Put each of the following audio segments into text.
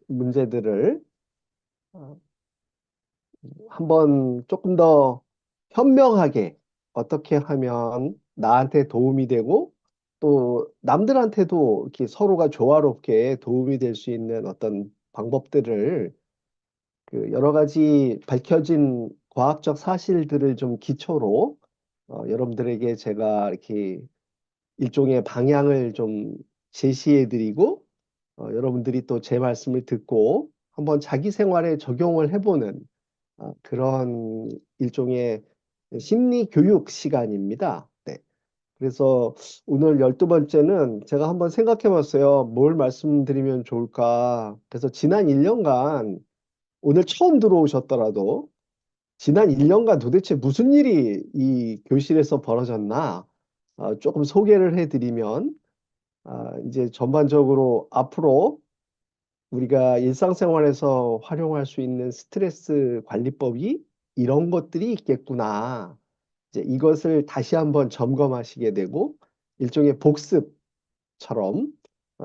문제들을 어, 한번 조금 더 현명하게 어떻게 하면 나한테 도움이 되고 또 남들한테도 이렇게 서로가 조화롭게 도움이 될 수 있는 어떤 방법들을 그 여러 가지 밝혀진 과학적 사실들을 좀 기초로 여러분들에게 제가 이렇게 일종의 방향을 좀 제시해 드리고 여러분들이 또 제 말씀을 듣고 한번 자기 생활에 적용을 해보는 그런 일종의 심리 교육 시간입니다. 네. 그래서 오늘 12번째는 제가 한번 생각해 봤어요. 뭘 말씀드리면 좋을까? 그래서 지난 1년간 오늘 처음 들어오셨더라도 지난 1년간 도대체 무슨 일이 이 교실에서 벌어졌나? 조금 소개를 해드리면 이제 전반적으로 앞으로 우리가 일상생활에서 활용할 수 있는 스트레스 관리법이 이런 것들이 있겠구나. 이제 이것을 다시 한번 점검하시게 되고 일종의 복습처럼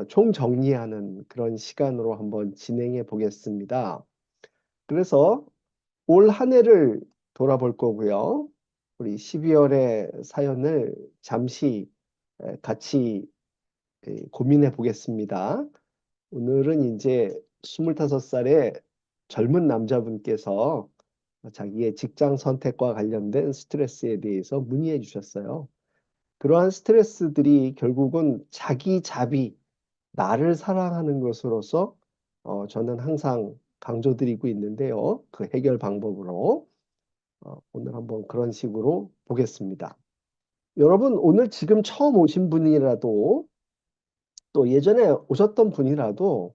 총정리하는 그런 시간으로 한번 진행해 보겠습니다. 그래서 올 한 해를 돌아볼 거고요. 우리 12월의 사연을 잠시 같이 고민해 보겠습니다. 오늘은 이제 25살의 젊은 남자분께서 자기의 직장 선택과 관련된 스트레스에 대해서 문의해 주셨어요. 그러한 스트레스들이 결국은 자기 자비, 나를 사랑하는 것으로서 저는 항상 강조드리고 있는데요. 그 해결 방법으로 오늘 한번 그런 식으로 보겠습니다. 여러분 오늘 지금 처음 오신 분이라도 또 예전에 오셨던 분이라도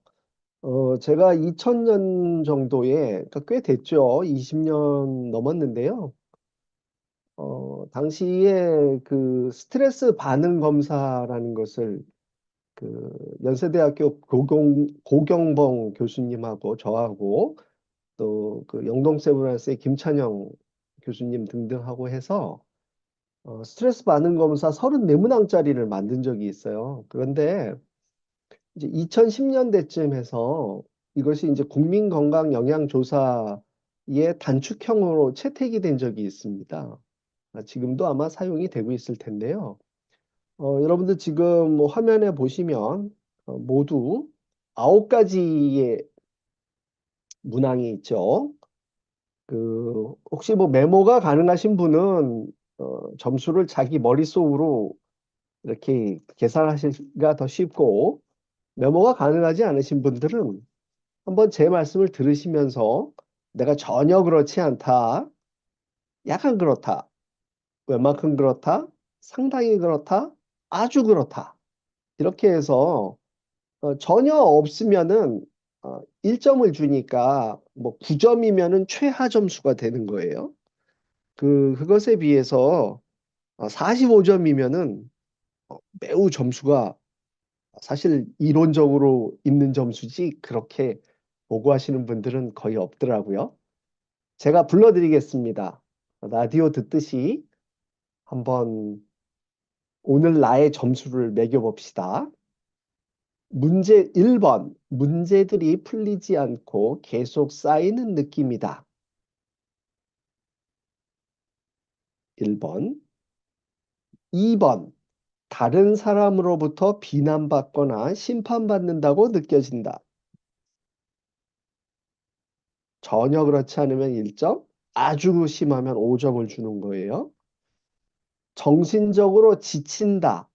제가 2000년 정도에, 그러니까 꽤 됐죠. 20년 넘었는데요. 당시에 그 스트레스 반응 검사라는 것을 그 연세대학교 고경봉 교수님하고 저하고 또 그 영동세브란스의 김찬영 교수님 등등하고 해서 스트레스 반응 검사 34문항짜리를 만든 적이 있어요. 그런데 이제 2010년대쯤 해서 이것이 이제 국민건강영양조사의 단축형으로 채택이 된 적이 있습니다. 지금도 아마 사용이 되고 있을 텐데요. 여러분들 지금 뭐 화면에 보시면 모두 9가지의 문항이 있죠. 그 혹시 뭐 메모가 가능하신 분은 점수를 자기 머릿속으로 이렇게 계산하시기가 더 쉽고 메모가 가능하지 않으신 분들은 한번 제 말씀을 들으시면서 내가 전혀 그렇지 않다, 약간 그렇다, 웬만큼 그렇다, 상당히 그렇다, 아주 그렇다. 이렇게 해서 전혀 없으면은 1점을 주니까 뭐 9점이면은 최하 점수가 되는 거예요. 그것에 비해서 45점이면은 매우 점수가 사실 이론적으로 있는 점수지 그렇게 보고하시는 분들은 거의 없더라고요. 제가 불러드리겠습니다. 라디오 듣듯이 한번 오늘 나의 점수를 매겨봅시다. 문제 1번. 문제들이 풀리지 않고 계속 쌓이는 느낌이다. 1번. 2번. 다른 사람으로부터 비난받거나 심판받는다고 느껴진다. 전혀 그렇지 않으면 1점, 아주 심하면 5점을 주는 거예요. 정신적으로 지친다.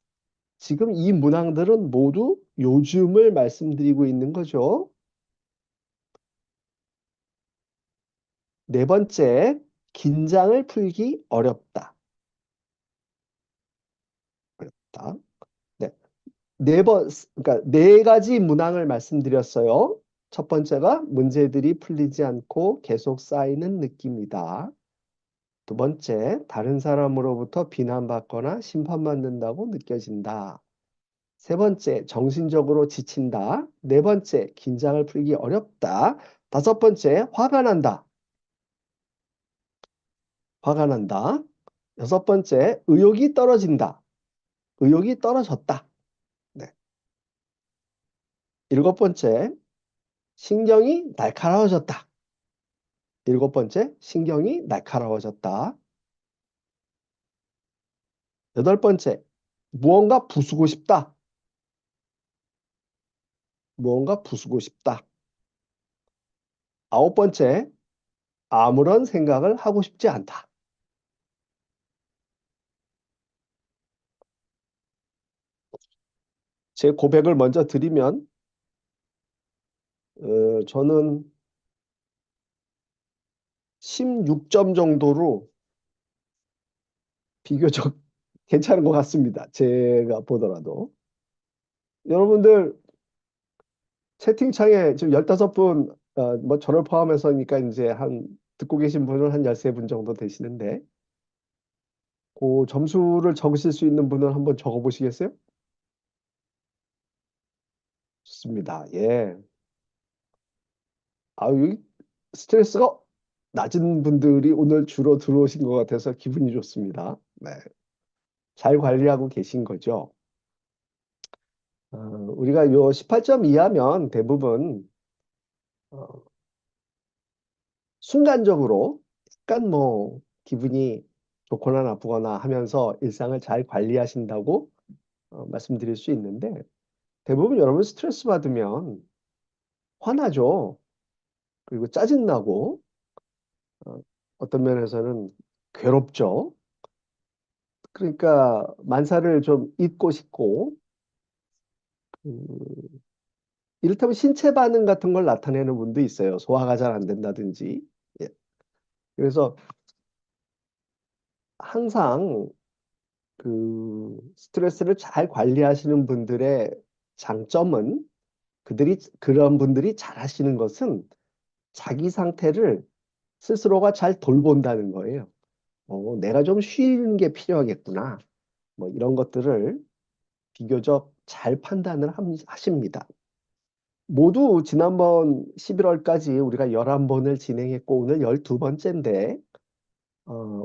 지금 이 문항들은 모두 요즘을 말씀드리고 있는 거죠. 네 번째, 긴장을 풀기 어렵다. 어렵다. 네. 그러니까 네 가지 문항을 말씀드렸어요. 첫 번째가 문제들이 풀리지 않고 계속 쌓이는 느낌이다. 두 번째, 다른 사람으로부터 비난받거나 심판받는다고 느껴진다. 세 번째, 정신적으로 지친다. 네 번째, 긴장을 풀기 어렵다. 다섯 번째, 화가 난다. 화가 난다. 여섯 번째, 의욕이 떨어진다. 의욕이 떨어졌다. 네. 일곱 번째, 신경이 날카로워졌다. 일곱 번째, 신경이 날카로워졌다. 여덟 번째, 무언가 부수고 싶다. 무언가 부수고 싶다. 아홉 번째, 아무런 생각을 하고 싶지 않다. 제 고백을 먼저 드리면, 저는 16점 정도로 비교적 괜찮은 것 같습니다. 제가 보더라도. 여러분들 채팅창에 지금 15분, 뭐 저를 포함해서니까 이제 듣고 계신 분은 한 13분 정도 되시는데, 그 점수를 적으실 수 있는 분은 한번 적어 보시겠어요? 좋습니다. 예. 여기 스트레스가 낮은 분들이 오늘 주로 들어오신 것 같아서 기분이 좋습니다. 네. 잘 관리하고 계신 거죠. 어, 우리가 요 18점 이하면 대부분 어, 순간적으로 약간 뭐 기분이 좋거나 나쁘거나 하면서 일상을 잘 관리하신다고 말씀드릴 수 있는데 대부분 여러분 스트레스 받으면 화나죠. 그리고 짜증나고 어, 어떤 면에서는 괴롭죠. 그러니까 만사를 좀 잊고 싶고 음, 이를테면 신체 반응 같은 걸 나타내는 분도 있어요. 소화가 잘 안 된다든지. 예. 그래서 항상 스트레스를 잘 관리하시는 분들의 장점은 그런 분들이 잘 하시는 것은 자기 상태를 스스로가 잘 돌본다는 거예요. 내가 좀 쉬는 게 필요하겠구나. 뭐 이런 것들을 비교적 잘 판단을 하십니다. 모두 지난번 11월까지 우리가 11번을 진행했고 오늘 12번째인데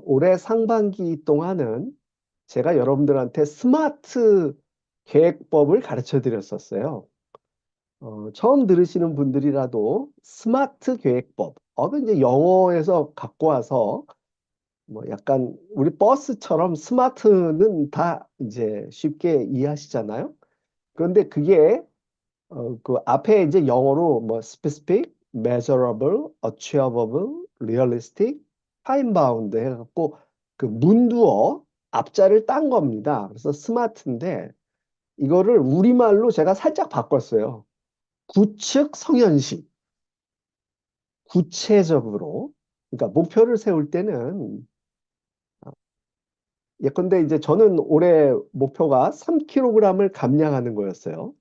올해 상반기 동안은 제가 여러분들한테 스마트 계획법을 가르쳐 드렸었어요. 처음 들으시는 분들이라도 스마트 계획법. 그 이제 영어에서 갖고 와서 뭐 약간 우리 버스처럼 스마트는 다 이제 쉽게 이해하시잖아요. 그런데 그게 그 앞에 이제 영어로 뭐 specific, measurable, achievable, realistic, time bound 해갖고 그 문두어 앞자를 딴 겁니다. 그래서 스마트인데 이거를 우리말로 제가 살짝 바꿨어요. 구측 성현시, 구체적으로. 그러니까 목표를 세울 때는 예컨대 이제 저는 올해 목표가 3kg을 감량하는 거였어요.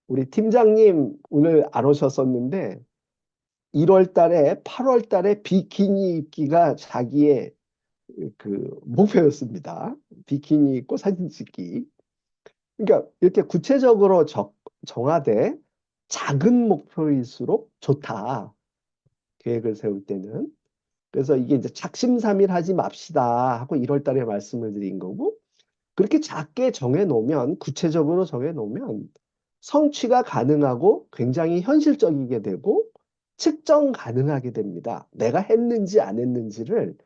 우리 팀장님 오늘 안 오셨었는데 1월 달에 8월 달에 비키니 입기가 자기의 그 목표였습니다. 비키니 입고 사진 찍기. 그러니까 이렇게 구체적으로 정하되 작은 목표일수록 좋다. 계획을 세울 때는. 그래서 이게 이제 작심삼일하지 맙시다 하고 1월 달에 말씀을 드린 거고 그렇게 작게 정해 놓으면 구체적으로 정해 놓으면 성취가 가능하고 굉장히 현실적이게 되고 측정 가능하게 됩니다. 내가 했는지 안 했는지를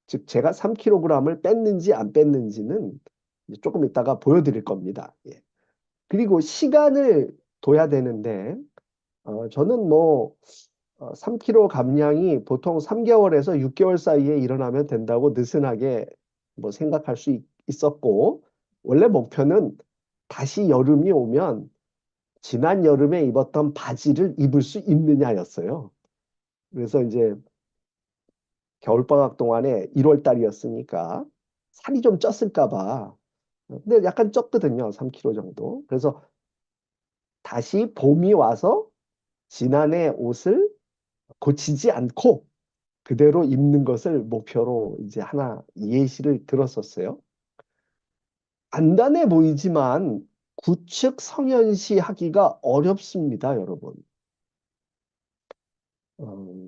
즉 제가 3kg을 뺐는지 안 뺐는지는 이제 조금 이따가 보여드릴 겁니다. 예. 그리고 시간을 둬야 되는데 저는 뭐 3kg 감량이 보통 3개월에서 6개월 사이에 일어나면 된다고 느슨하게 뭐 생각할 수 있었고 원래 목표는 다시 여름이 오면 지난 여름에 입었던 바지를 입을 수 있느냐였어요. 그래서 이제 겨울방학 동안에 1월 달이었으니까 살이 좀 쪘을까 봐. 근데 약간 쪘거든요. 3kg 정도. 그래서 다시 봄이 와서 지난해 옷을 고치지 않고 그대로 입는 것을 목표로 이제 하나 예시를 들었었어요. 간단해 보이지만 구측 성현시 하기가 어렵습니다, 여러분.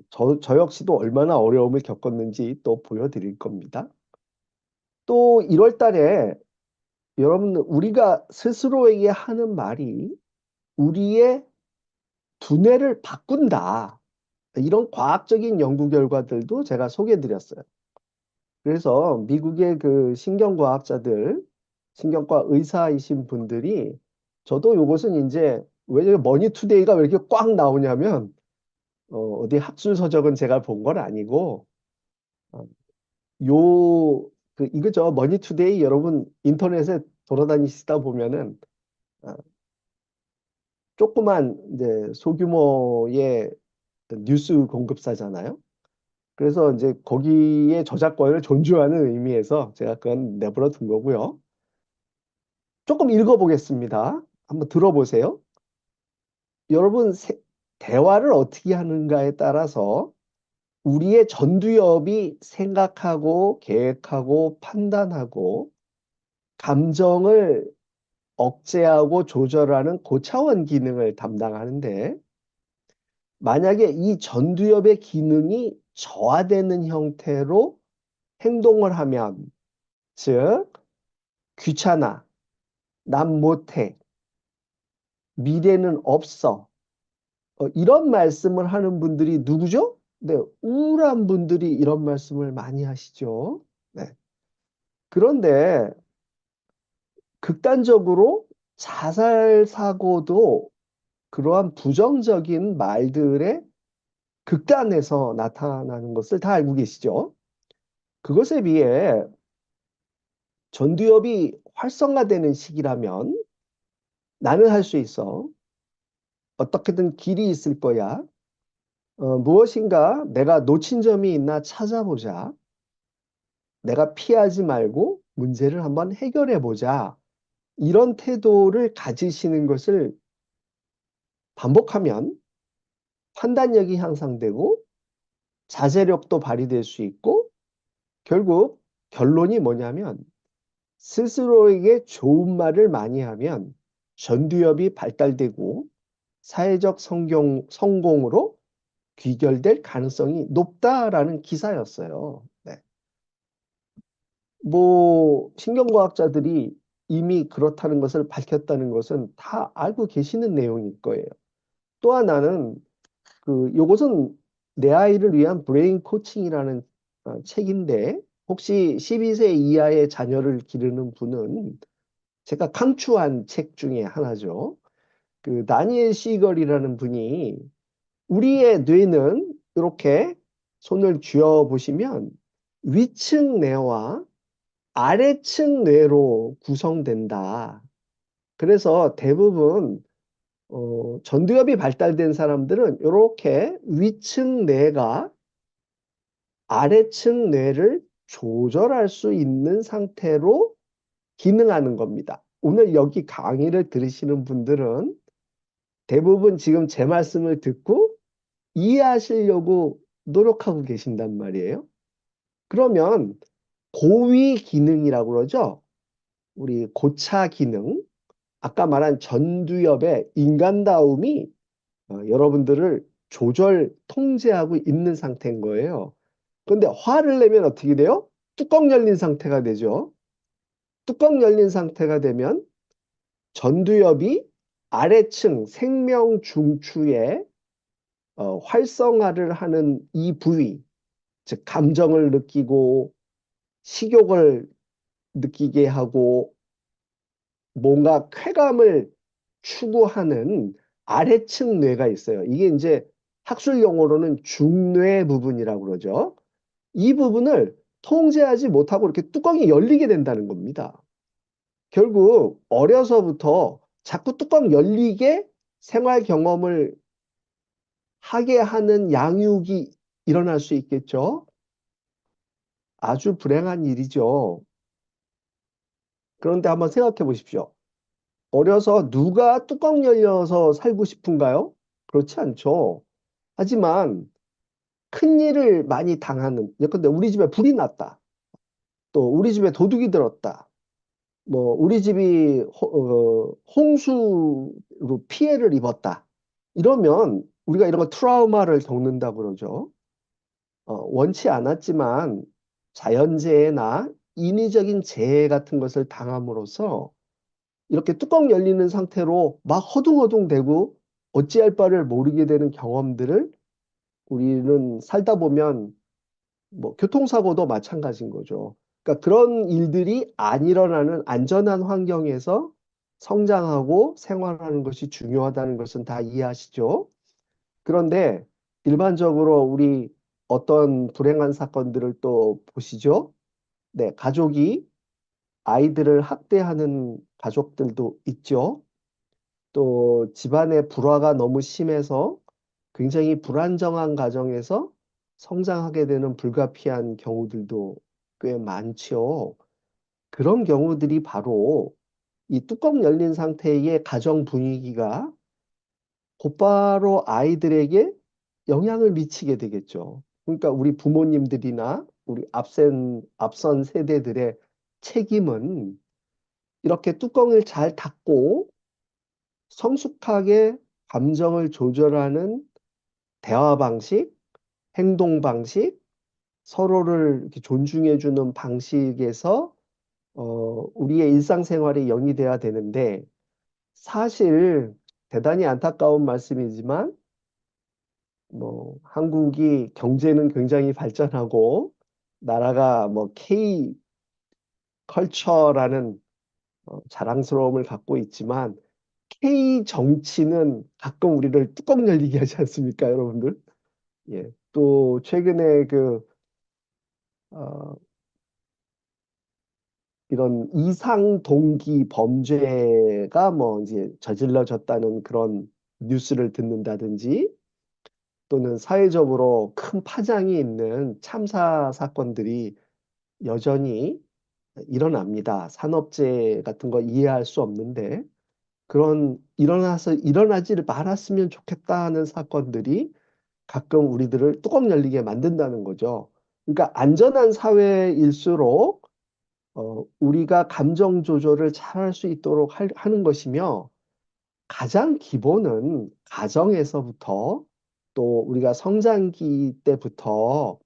저 역시도 얼마나 어려움을 겪었는지 또 보여드릴 겁니다. 또 1월 달에 여러분 우리가 스스로에게 하는 말이 우리의 두뇌를 바꾼다. 이런 과학적인 연구 결과들도 제가 소개해 드렸어요. 그래서 미국의 그 신경과학자들, 신경과 의사이신 분들이 저도 요것은 이제 왜 머니투데이가 왜 이렇게 꽉 나오냐면 어디 학술 서적은 제가 본 건 아니고 어, 이거죠. 머니투데이 여러분 인터넷에 돌아다니시다 보면은 어, 조그만 이제 소규모의 뉴스 공급사잖아요. 그래서 이제 거기에 저작권을 존중하는 의미에서 제가 그건 내버려 둔 거고요. 조금 읽어보겠습니다. 한번 들어보세요. 여러분, 대화를 어떻게 하는가에 따라서 우리의 전두엽이 생각하고 계획하고 판단하고 감정을 억제하고 조절하는 고차원 기능을 담당하는데 만약에 이 전두엽의 기능이 저하되는 형태로 행동을 하면 즉 귀찮아, 난 못해, 미래는 없어 이런 말씀을 하는 분들이 누구죠? 네, 우울한 분들이 이런 말씀을 많이 하시죠. 네. 그런데 극단적으로 자살 사고도 그러한 부정적인 말들의 극단에서 나타나는 것을 다 알고 계시죠? 그것에 비해 전두엽이 활성화되는 시기라면 나는 할 수 있어. 어떻게든 길이 있을 거야. 무엇인가 내가 놓친 점이 있나 찾아보자. 내가 피하지 말고 문제를 한번 해결해 보자. 이런 태도를 가지시는 것을 반복하면 판단력이 향상되고 자제력도 발휘될 수 있고 결국 결론이 뭐냐면 스스로에게 좋은 말을 많이 하면 전두엽이 발달되고 사회적 성공으로 귀결될 가능성이 높다라는 기사였어요. 네. 뭐 신경과학자들이 이미 그렇다는 것을 밝혔다는 것은 다 알고 계시는 내용일 거예요. 또 하나는 요것은 내 아이를 위한 브레인 코칭이라는 책인데 혹시 12세 이하의 자녀를 기르는 분은 제가 강추한 책 중에 하나죠. 그 다니엘 시걸이라는 분이 우리의 뇌는 이렇게 손을 쥐어 보시면 위층 뇌와 아래층 뇌로 구성된다. 그래서 대부분 전두엽이 발달된 사람들은 이렇게 위층 뇌가 아래층 뇌를 조절할 수 있는 상태로 기능하는 겁니다. 오늘 여기 강의를 들으시는 분들은 대부분 지금 제 말씀을 듣고 이해하시려고 노력하고 계신단 말이에요. 그러면 고위 기능이라고 그러죠. 우리 고차 기능, 아까 말한 전두엽의 인간다움이 여러분들을 조절, 통제하고 있는 상태인 거예요. 그런데 화를 내면 어떻게 돼요? 뚜껑 열린 상태가 되죠. 뚜껑 열린 상태가 되면 전두엽이 아래층 생명 중추에 활성화를 하는 이 부위, 즉 감정을 느끼고 식욕을 느끼게 하고 뭔가 쾌감을 추구하는 아래층 뇌가 있어요. 이게 이제 학술 용어로는 중뇌 부분이라고 그러죠. 이 부분을 통제하지 못하고 이렇게 뚜껑이 열리게 된다는 겁니다. 결국 어려서부터 자꾸 뚜껑 열리게 생활 경험을 하게 하는 양육이 일어날 수 있겠죠. 아주 불행한 일이죠. 그런데 한번 생각해 보십시오. 어려서 누가 뚜껑 열려서 살고 싶은가요? 그렇지 않죠. 하지만 큰 일을 많이 당하는, 예컨대 우리 집에 불이 났다. 또 우리 집에 도둑이 들었다. 뭐 우리 집이 홍수로 피해를 입었다. 이러면 우리가 이런 거 트라우마를 겪는다고 그러죠. 원치 않았지만 자연재해나 인위적인 재해 같은 것을 당함으로써 이렇게 뚜껑 열리는 상태로 막 허둥허둥대고 어찌할 바를 모르게 되는 경험들을 우리는 살다 보면 뭐 교통사고도 마찬가지인 거죠. 그러니까 그런 일들이 안 일어나는 안전한 환경에서 성장하고 생활하는 것이 중요하다는 것은 다 이해하시죠? 그런데 일반적으로 우리 어떤 불행한 사건들을 또 보시죠? 네, 가족이 아이들을 학대하는 가족들도 있죠. 또 집안의 불화가 너무 심해서 굉장히 불안정한 가정에서 성장하게 되는 불가피한 경우들도 꽤 많죠. 그런 경우들이 바로 이 뚜껑 열린 상태의 가정 분위기가 곧바로 아이들에게 영향을 미치게 되겠죠. 그러니까 우리 부모님들이나 우리 앞선 세대들의 책임은 이렇게 뚜껑을 잘 닫고 성숙하게 감정을 조절하는 대화 방식, 행동 방식, 서로를 이렇게 존중해주는 방식에서 우리의 일상생활에 영위돼야 되는데 사실 대단히 안타까운 말씀이지만 뭐 한국이 경제는 굉장히 발전하고 나라가 뭐 K 컬처라는 자랑스러움을 갖고 있지만 K 정치는 가끔 우리를 뚜껑 열리게 하지 않습니까, 여러분들? 예. 또 최근에 어, 이런 이상 동기 범죄가 뭐 이제 저질러졌다는 그런 뉴스를 듣는다든지 또는 사회적으로 큰 파장이 있는 참사 사건들이 여전히 일어납니다. 산업재해 같은 거 이해할 수 없는데 그런 일어나지 말았으면 좋겠다는 사건들이 가끔 우리들을 뚜껑 열리게 만든다는 거죠. 그러니까 안전한 사회일수록 우리가 감정 조절을 잘할 수 있도록 하는 것이며 가장 기본은 가정에서부터 또 우리가 성장기 때부터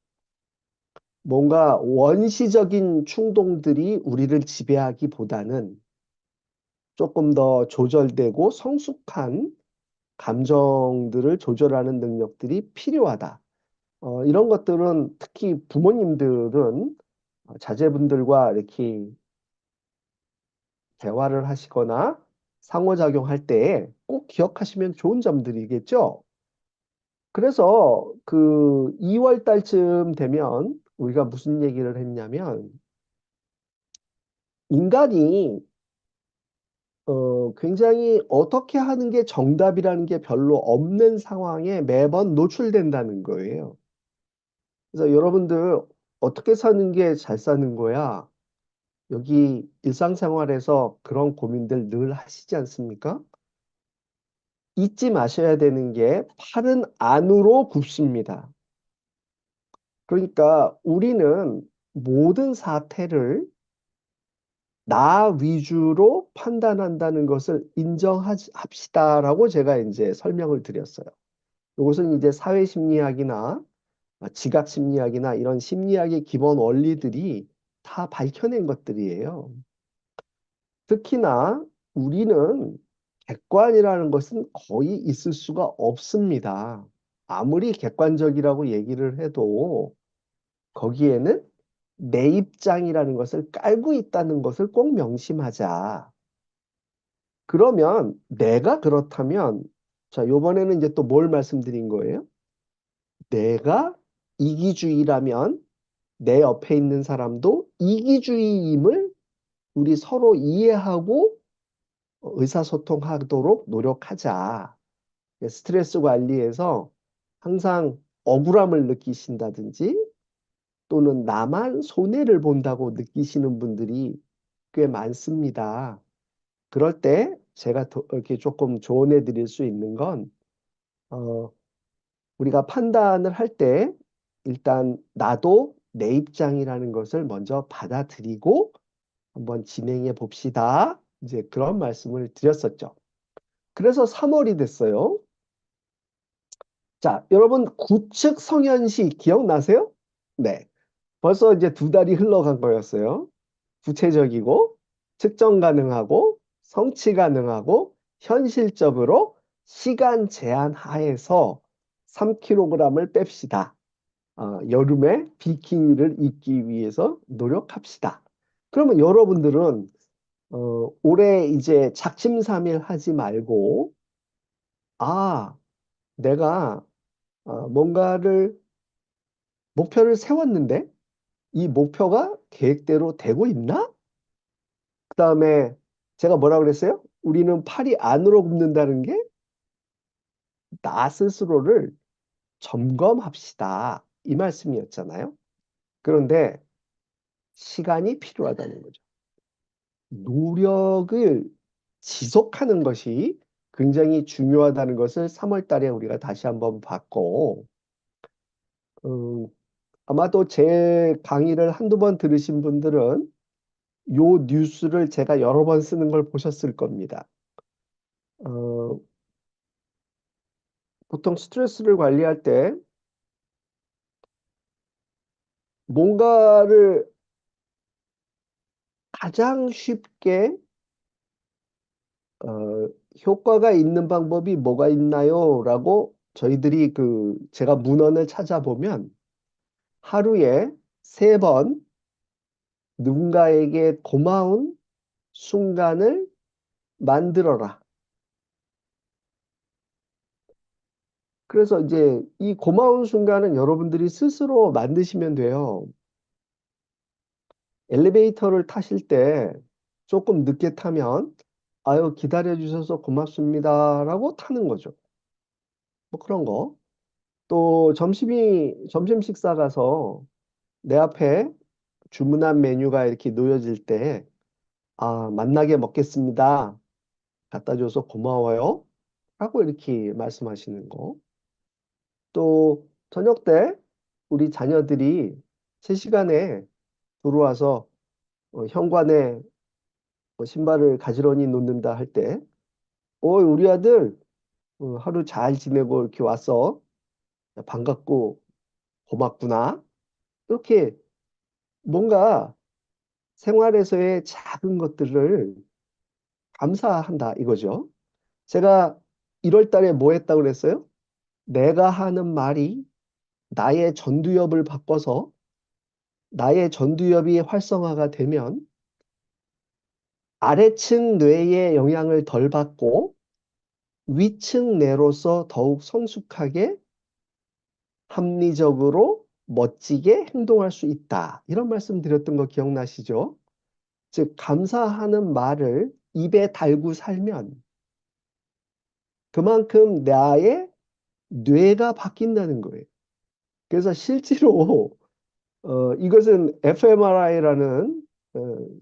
뭔가 원시적인 충동들이 우리를 지배하기보다는 조금 더 조절되고 성숙한 감정들을 조절하는 능력들이 필요하다. 이런 것들은 특히 부모님들은 자제분들과 이렇게 대화를 하시거나 상호작용할 때 꼭 기억하시면 좋은 점들이겠죠. 그래서 그 2월 달쯤 되면 우리가 무슨 얘기를 했냐면 인간이 굉장히 어떻게 하는 게 정답이라는 게 별로 없는 상황에 매번 노출된다는 거예요. 그래서 여러분들 어떻게 사는 게 잘 사는 거야? 여기 일상생활에서 그런 고민들 늘 하시지 않습니까? 잊지 마셔야 되는 게 팔은 안으로 굽습니다. 그러니까 우리는 모든 사태를 나 위주로 판단한다는 것을 인정합시다라고 제가 이제 설명을 드렸어요. 이것은 이제 사회심리학이나 지각심리학이나 이런 심리학의 기본 원리들이 다 밝혀낸 것들이에요. 특히나 우리는 객관이라는 것은 거의 있을 수가 없습니다. 아무리 객관적이라고 얘기를 해도 거기에는 내 입장이라는 것을 깔고 있다는 것을 꼭 명심하자. 그러면 내가 그렇다면 자, 요번에는 이제 또 뭘 말씀드린 거예요? 내가 이기주의라면 내 옆에 있는 사람도 이기주의임을 우리 서로 이해하고 의사소통하도록 노력하자. 스트레스 관리에서 항상 억울함을 느끼신다든지 또는 나만 손해를 본다고 느끼시는 분들이 꽤 많습니다. 그럴 때 제가 이렇게 조금 조언해 드릴 수 있는 건, 어, 우리가 판단을 할 때 일단 나도 내 입장이라는 것을 먼저 받아들이고 한번 진행해 봅시다. 이제 그런 말씀을 드렸었죠. 그래서 3월이 됐어요. 자, 여러분 구측 성현시 기억나세요? 네. 벌써 이제 2달이 흘러간 거였어요. 구체적이고 측정 가능하고 성취 가능하고 현실적으로 시간 제한 하에서 3kg을 뺍시다. 여름에 비키니를 입기 위해서 노력합시다. 그러면 여러분들은 올해 이제 작심삼일 하지 말고 아, 내가 뭔가를 목표를 세웠는데 이 목표가 계획대로 되고 있나? 그다음에 제가 뭐라 그랬어요? 우리는 팔이 안으로 굽는다는 게 나 스스로를 점검합시다. 이 말씀이었잖아요. 그런데 시간이 필요하다는 거죠. 노력을 지속하는 것이 굉장히 중요하다는 것을 3월 달에 우리가 다시 한번 봤고, 음, 아마도 제 강의를 한두 번 들으신 분들은 요 뉴스를 제가 여러 번 쓰는 걸 보셨을 겁니다. 어, 보통 스트레스를 관리할 때 뭔가를 가장 쉽게 어, 효과가 있는 방법이 뭐가 있나요? 라고 저희들이 제가 문헌을 찾아보면 하루에 3번 누군가에게 고마운 순간을 만들어라. 그래서 이제 이 고마운 순간은 여러분들이 스스로 만드시면 돼요. 엘리베이터를 타실 때 조금 늦게 타면 아유, 기다려 주셔서 고맙습니다라고 타는 거죠. 뭐 그런 거. 또 점심 식사 가서 내 앞에 주문한 메뉴가 이렇게 놓여질 때 맛나게 먹겠습니다. 갖다 줘서 고마워요. 하고 이렇게 말씀하시는 거. 또 저녁 때 우리 자녀들이 3시간에 들어와서 현관에 신발을 가지런히 놓는다 할 때, 우리 아들 하루 잘 지내고 이렇게 왔어. 반갑고 고맙구나. 이렇게 뭔가 생활에서의 작은 것들을 감사한다 이거죠. 제가 1월 달에 뭐 했다고 그랬어요? 내가 하는 말이 나의 전두엽을 바꿔서 나의 전두엽이 활성화가 되면 아래층 뇌의 영향을 덜 받고 위층 뇌로서 더욱 성숙하게 합리적으로 멋지게 행동할 수 있다. 이런 말씀 드렸던 거 기억나시죠? 즉, 감사하는 말을 입에 달고 살면 그만큼 나의 뇌가 바뀐다는 거예요. 그래서 실제로 이것은 fMRI라는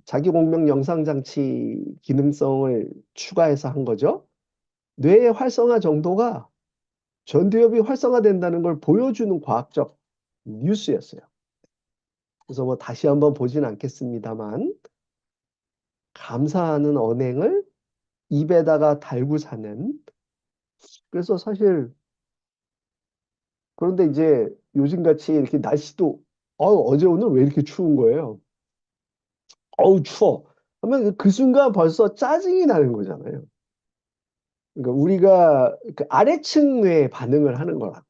자기공명 영상장치 기능성을 추가해서 한 거죠. 뇌의 활성화 정도가 전두엽이 활성화된다는 걸 보여주는 과학적 뉴스였어요. 그래서 뭐 다시 한번 보진 않겠습니다만 감사하는 언행을 입에다가 달고 사는 그래서 사실 그런데 이제 요즘같이 이렇게 날씨도 어제 오늘 왜 이렇게 추운 거예요? 어우 추워. 하면 그 순간 벌써 짜증이 나는 거잖아요. 그러니까 우리가 그 아래층 뇌에 반응을 하는 거라.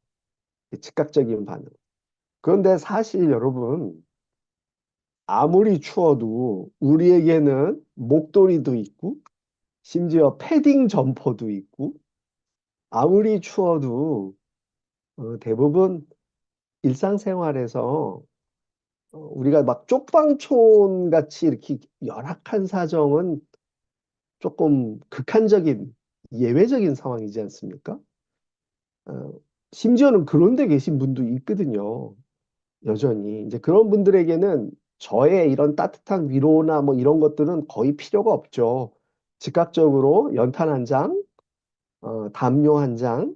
즉각적인 반응. 그런데 사실 여러분 아무리 추워도 우리에게는 목도리도 있고 심지어 패딩 점퍼도 있고 아무리 추워도 대부분 일상생활에서 우리가 막 쪽방촌 같이 이렇게 열악한 사정은 조금 극한적인 예외적인 상황이지 않습니까? 어, 심지어는 그런 데 계신 분도 있거든요. 여전히. 이제 그런 분들에게는 저의 이런 따뜻한 위로나 뭐 이런 것들은 거의 필요가 없죠. 즉각적으로 연탄 한 장, 담요 한 장,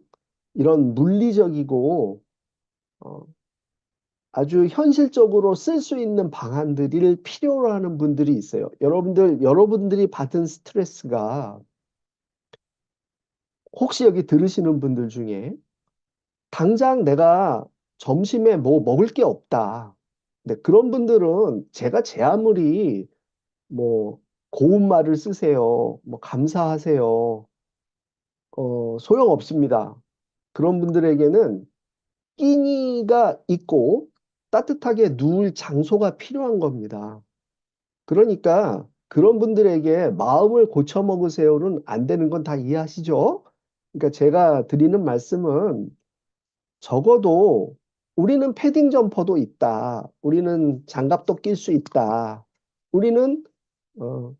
이런 물리적이고 어, 아주 현실적으로 쓸 수 있는 방안들을 필요로 하는 분들이 있어요. 여러분들이 받은 스트레스가 혹시 여기 들으시는 분들 중에 당장 내가 점심에 뭐 먹을 게 없다. 근데 그런 분들은 제 아무리 뭐 고운 말을 쓰세요. 뭐 감사하세요. 소용없습니다. 그런 분들에게는 끼니가 있고 따뜻하게 누울 장소가 필요한 겁니다. 그러니까 그런 분들에게 마음을 고쳐먹으세요는 안 되는 건 다 이해하시죠? 그러니까 제가 드리는 말씀은 적어도 우리는 패딩 점퍼도 있다. 우리는 장갑도 낄 수 있다. 우리는 어,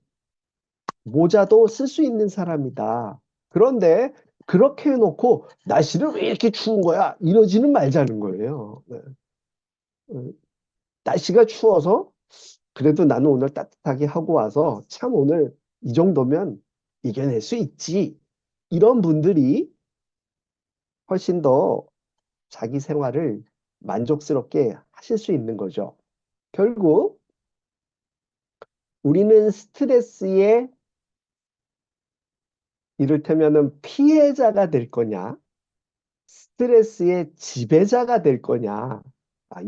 모자도 쓸 수 있는 사람이다. 그런데 그렇게 해놓고 날씨는 왜 이렇게 추운 거야? 이러지는 말자는 거예요. 네. 어, 날씨가 추워서 그래도 나는 오늘 따뜻하게 하고 와서 참 오늘 이 정도면 이겨낼 수 있지. 이런 분들이 훨씬 더 자기 생활을 만족스럽게 하실 수 있는 거죠. 결국 우리는 스트레스의 이를테면은 피해자가 될 거냐, 스트레스의 지배자가 될 거냐,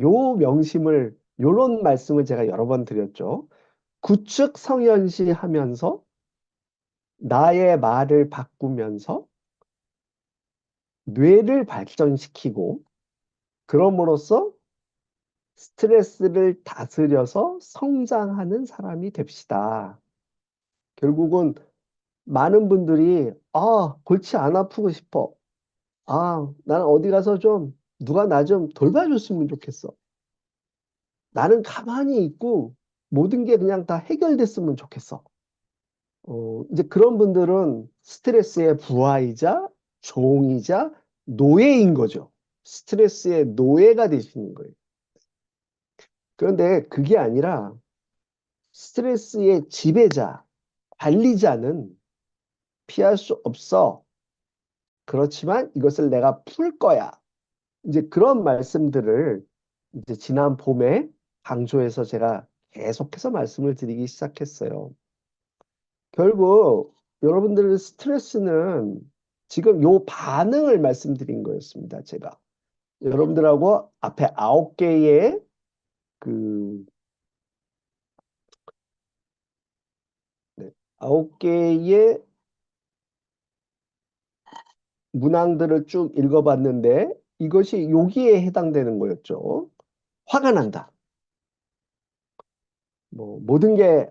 요 명심을, 요런 말씀을 제가 여러 번 드렸죠. 구축 성현시 하면서 나의 말을 바꾸면서 뇌를 발전시키고 그럼으로써 스트레스를 다스려서 성장하는 사람이 됩시다. 결국은 많은 분들이 골치 안 아프고 싶어. 난 어디 가서 좀 누가 나 좀 돌봐줬으면 좋겠어. 나는 가만히 있고 모든 게 그냥 다 해결됐으면 좋겠어. 이제 그런 분들은 스트레스의 부하이자 종이자 노예인 거죠. 스트레스의 노예가 되시는 거예요. 그런데 그게 아니라 스트레스의 지배자, 관리자는 피할 수 없어. 그렇지만 이것을 내가 풀 거야. 이제 그런 말씀들을 이제 지난 봄에 강조해서 제가 계속해서 말씀을 드리기 시작했어요. 결국 여러분들의 스트레스는 지금 요 반응을 말씀드린 거였습니다. 제가 여러분들하고 앞에 9개의 그 네, 9개의 문항들을 쭉 읽어봤는데 이것이 여기에 해당되는 거였죠. 화가 난다. 뭐 모든 게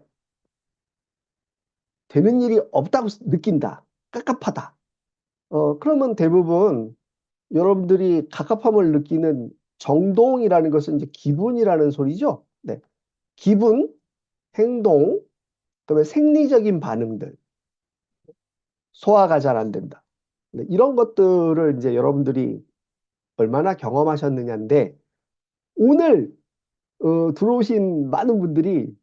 되는 일이 없다고 느낀다. 깝깝하다. 그러면 대부분 여러분들이 갑갑함을 느끼는 정동이라는 것은 이제 기분이라는 소리죠. 네. 기분, 행동, 그다음에 생리적인 반응들, 소화가 잘 안 된다. 네, 이런 것들을 이제 여러분들이 얼마나 경험하셨느냐인데 오늘 들어오신 많은 분들이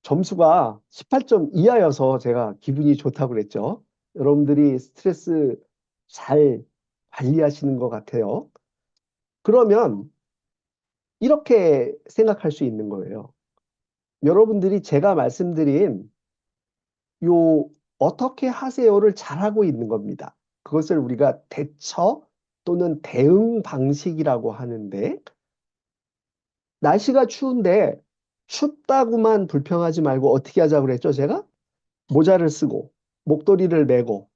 점수가 18점 이하여서 제가 기분이 좋다고 그랬죠. 여러분들이 스트레스 잘 관리하시는 것 같아요. 그러면 이렇게 생각할 수 있는 거예요. 여러분들이 제가 말씀드린 요 어떻게 하세요를 잘하고 있는 겁니다. 그것을 우리가 대처 또는 대응 방식이라고 하는데 날씨가 추운데 춥다고만 불평하지 말고 어떻게 하자고 그랬죠, 제가? 모자를 쓰고 목도리를 메고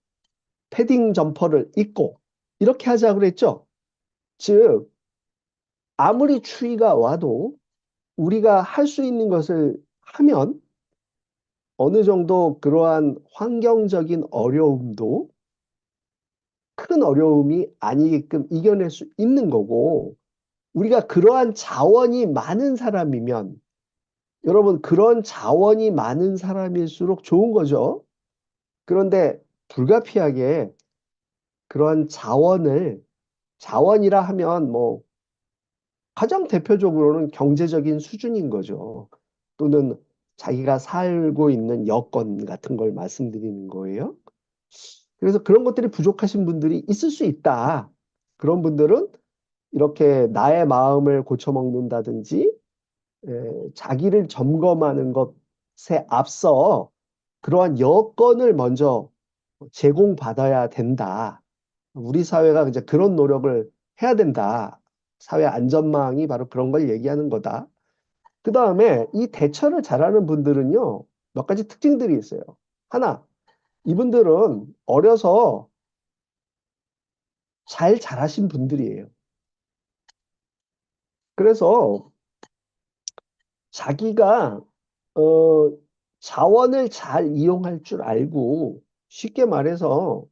패딩 점퍼를 입고 이렇게 하자고 그랬죠. 즉 아무리 추위가 와도 우리가 할 수 있는 것을 하면 어느 정도 그러한 환경적인 어려움도 큰 어려움이 아니게끔 이겨낼 수 있는 거고, 우리가 그러한 자원이 많은 사람이면, 여러분, 그런 자원이 많은 사람일수록 좋은 거죠. 그런데 불가피하게 그러한 자원이라 하면 뭐, 가장 대표적으로는 경제적인 수준인 거죠. 또는 자기가 살고 있는 여건 같은 걸 말씀드리는 거예요. 그래서 그런 것들이 부족하신 분들이 있을 수 있다. 그런 분들은 이렇게 나의 마음을 고쳐먹는다든지 자기를 점검하는 것에 앞서 그러한 여건을 먼저 제공받아야 된다. 우리 사회가 이제 그런 노력을 해야 된다. 사회 안전망이 바로 그런 걸 얘기하는 거다. 그 다음에 이 대처를 잘하는 분들은요, 몇 가지 특징들이 있어요. 하나, 이분들은 어려서 잘 자라신 분들이에요. 그래서 자기가 어, 자원을 잘 이용할 줄 알고 쉽게 말해서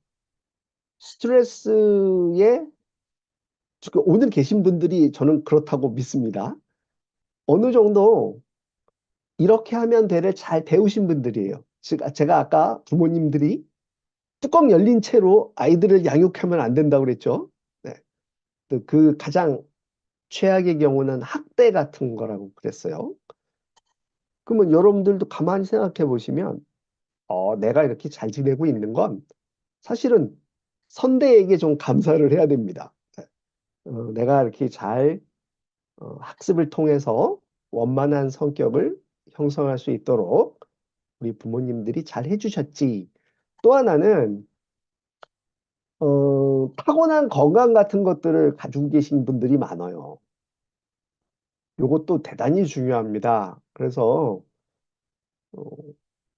스트레스에 지금 오늘 계신 분들이 저는 그렇다고 믿습니다. 어느 정도 이렇게 하면 돼를 잘 배우신 분들이에요. 즉, 제가 아까 부모님들이 뚜껑 열린 채로 아이들을 양육하면 안 된다고 그랬죠. 네. 그 가장 최악의 경우는 학대 같은 거라고 그랬어요. 그러면 여러분들도 가만히 생각해 보시면, 내가 이렇게 잘 지내고 있는 건 사실은 선대에게 좀 감사를 해야 됩니다. 네. 내가 이렇게 잘 학습을 통해서 원만한 성격을 형성할 수 있도록 우리 부모님들이 잘 해주셨지. 또 하나는 타고난 건강 같은 것들을 가지고 계신 분들이 많아요. 이것도 대단히 중요합니다. 그래서 어,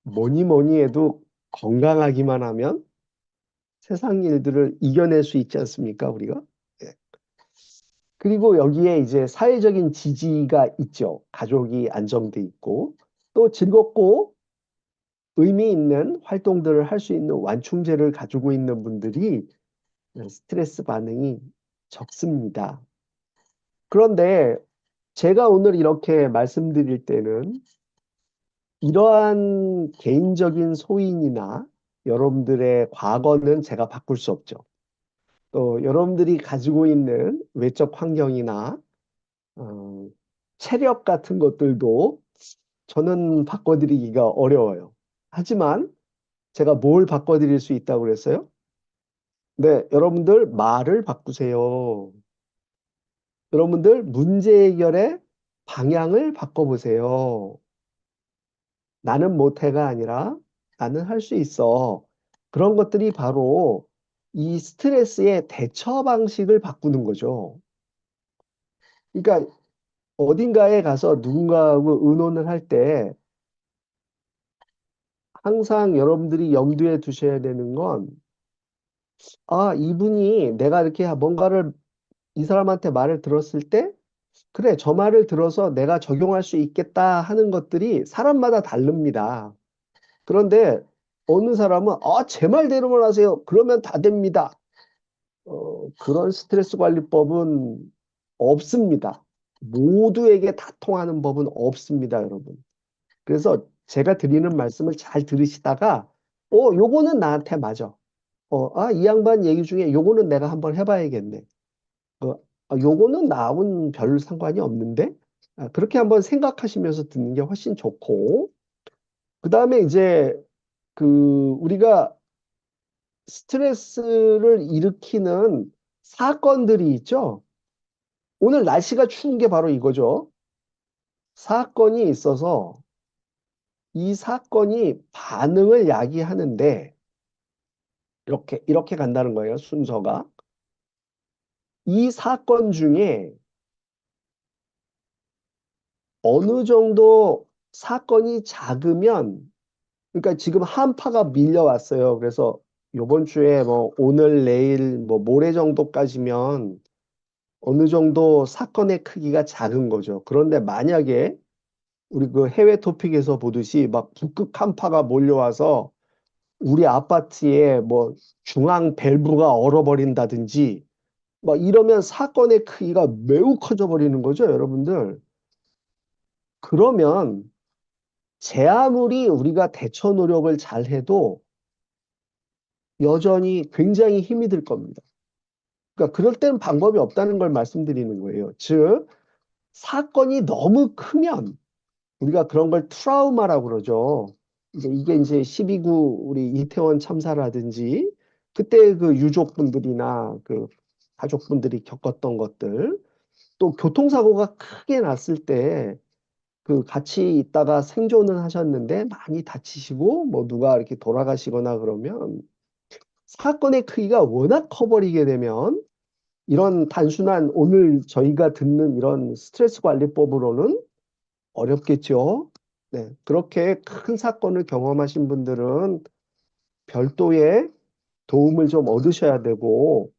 뭐니 뭐니 해도 건강하기만 하면 세상 일들을 이겨낼 수 있지 않습니까, 우리가? 예. 그리고 여기에 이제 사회적인 지지가 있죠. 가족이 안정돼 있고 또 즐겁고 의미 있는 활동들을 할 수 있는 완충제를 가지고 있는 분들이 스트레스 반응이 적습니다. 그런데 제가 오늘 이렇게 말씀드릴 때는 이러한 개인적인 소인이나 여러분들의 과거는 제가 바꿀 수 없죠. 또 여러분들이 가지고 있는 외적 환경이나 어, 체력 같은 것들도 저는 바꿔드리기가 어려워요. 하지만 제가 뭘 바꿔드릴 수 있다고 그랬어요? 네, 여러분들 말을 바꾸세요. 여러분들 문제 해결의 방향을 바꿔보세요. 나는 못해가 아니라 나는 할 수 있어. 그런 것들이 바로 이 스트레스의 대처 방식을 바꾸는 거죠. 그러니까 어딘가에 가서 누군가하고 의논을 할 때 항상 여러분들이 염두에 두셔야 되는 건, 이분이 내가 이렇게 뭔가를 이 사람한테 말을 들었을 때, 그래, 저 말을 들어서 내가 적용할 수 있겠다 하는 것들이 사람마다 다릅니다. 그런데 어느 사람은 제 말대로만 하세요. 그러면 다 됩니다. 그런 스트레스 관리법은 없습니다. 모두에게 다 통하는 법은 없습니다, 여러분. 그래서 제가 드리는 말씀을 잘 들으시다가 요거는 나한테 맞아. 이 양반 얘기 중에 요거는 내가 한번 해봐야겠네. 요거는 나하고는 별 상관이 없는데 그렇게 한번 생각하시면서 듣는 게 훨씬 좋고 그 다음에 이제 그 우리가 스트레스를 일으키는 사건들이 있죠. 오늘 날씨가 추운 게 바로 이거죠. 사건이 있어서 이 사건이 반응을 야기하는데 이렇게 간다는 거예요, 순서가. 이 사건 중에 어느 정도 사건이 작으면 그러니까 지금 한파가 밀려왔어요. 그래서 요번 주에 뭐 오늘 내일 뭐 모레 정도까지면 어느 정도 사건의 크기가 작은 거죠. 그런데 만약에 우리 그 해외 토픽에서 보듯이 막 북극 한파가 몰려와서 우리 아파트에 뭐 중앙 밸브가 얼어버린다든지 막 이러면 사건의 크기가 매우 커져 버리는 거죠, 여러분들. 그러면 제 아무리 우리가 대처 노력을 잘 해도 여전히 굉장히 힘이 들 겁니다. 그러니까 그럴 때는 방법이 없다는 걸 말씀드리는 거예요. 즉, 사건이 너무 크면 우리가 그런 걸 트라우마라고 그러죠. 이게 이제 12구 우리 이태원 참사라든지 그때 그 유족분들이나 그 가족분들이 겪었던 것들 또 교통사고가 크게 났을 때 그 같이 있다가 생존은 하셨는데 많이 다치시고 뭐 누가 이렇게 돌아가시거나 그러면 사건의 크기가 워낙 커버리게 되면 이런 단순한 오늘 저희가 듣는 이런 스트레스 관리법으로는 어렵겠죠. 네, 그렇게 큰 사건을 경험하신 분들은 별도의 도움을 좀 얻으셔야 되고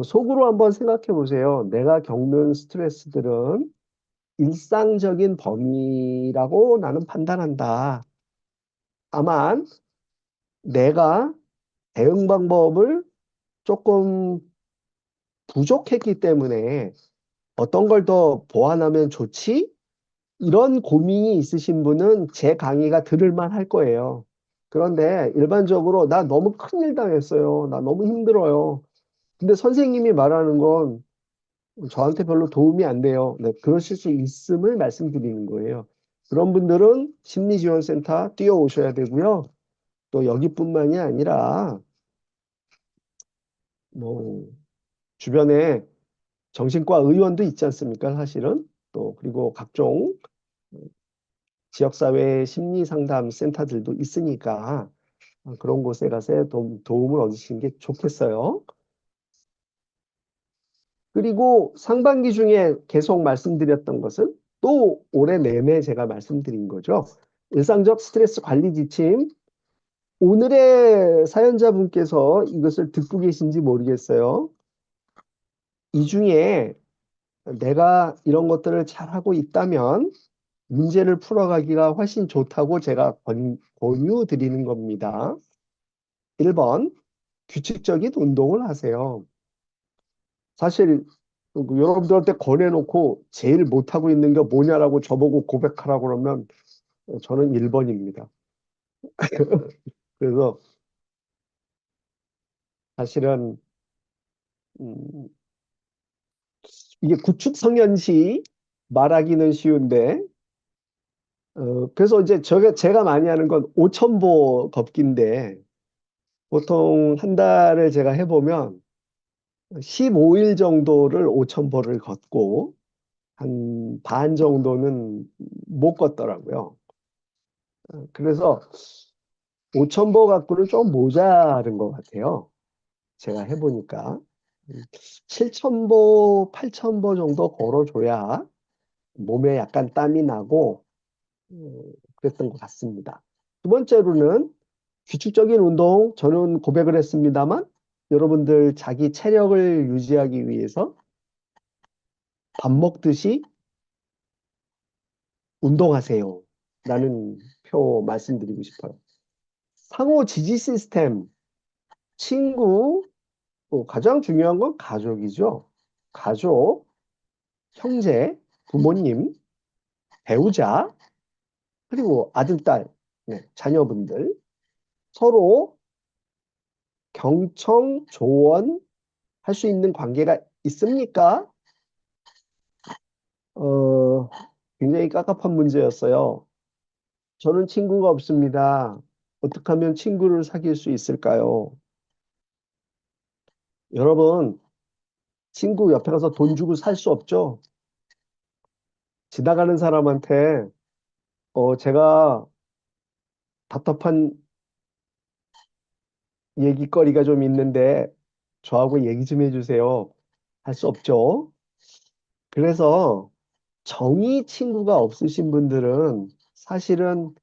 속으로 한번 생각해 보세요. 내가 겪는 스트레스들은 일상적인 범위라고 나는 판단한다. 다만 내가 대응 방법을 조금 부족했기 때문에 어떤 걸 더 보완하면 좋지? 이런 고민이 있으신 분은 제 강의가 들을만 할 거예요. 그런데 일반적으로 나 너무 큰일 당했어요. 나 너무 힘들어요. 근데 선생님이 말하는 건 저한테 별로 도움이 안 돼요. 네, 그러실 수 있음을 말씀드리는 거예요. 그런 분들은 심리지원센터 뛰어오셔야 되고요. 또 여기뿐만이 아니라 뭐 주변에 정신과 의원도 있지 않습니까? 사실은 또 그리고 각종 지역사회 심리상담 센터들도 있으니까 그런 곳에 가서 도움을 얻으시는 게 좋겠어요. 그리고 상반기 중에 계속 말씀드렸던 것은 또 올해 내내 제가 말씀드린 거죠. 일상적 스트레스 관리 지침. 오늘의 사연자분께서 이것을 듣고 계신지 모르겠어요. 이 중에 내가 이런 것들을 잘하고 있다면 문제를 풀어가기가 훨씬 좋다고 제가 권유 드리는 겁니다. 1번, 규칙적인 운동을 하세요. 사실 여러분들한테 권해놓고 제일 못하고 있는 게 뭐냐라고 저보고 고백하라고 그러면 저는 1번입니다. 그래서 사실은 음, 이게 구축성연시 말하기는 쉬운데 그래서 이제 제가 많이 하는 건 5,000보 걷기인데 보통 한 달을 제가 해보면 15일 정도를 5,000보를 걷고 한 반 정도는 못 걷더라고요. 그래서 5,000보 갖고는 좀 모자른 것 같아요. 제가 해보니까. 7,000보, 8,000보 정도 걸어줘야 몸에 약간 땀이 나고 그랬던 것 같습니다. 두 번째로는 규칙적인 운동, 저는 고백을 했습니다만 여러분들 자기 체력을 유지하기 위해서 밥 먹듯이 운동하세요. 라는 표 말씀드리고 싶어요. 상호 지지 시스템, 친구, 가장 중요한 건 가족이죠. 가족, 형제, 부모님, 배우자, 그리고 아들, 딸, 네, 자녀분들 서로 경청, 조언 할 수 있는 관계가 있습니까? 어, 굉장히 깝깝한 문제였어요. 저는 친구가 없습니다. 어떻게 하면 친구를 사귈 수 있을까요? 여러분, 친구 옆에 가서 돈 주고 살 수 없죠? 지나가는 사람한테, 제가 답답한 얘기거리가 좀 있는데, 저하고 얘기 좀 해주세요. 할 수 없죠? 그래서 정의 친구가 없으신 분들은 사실은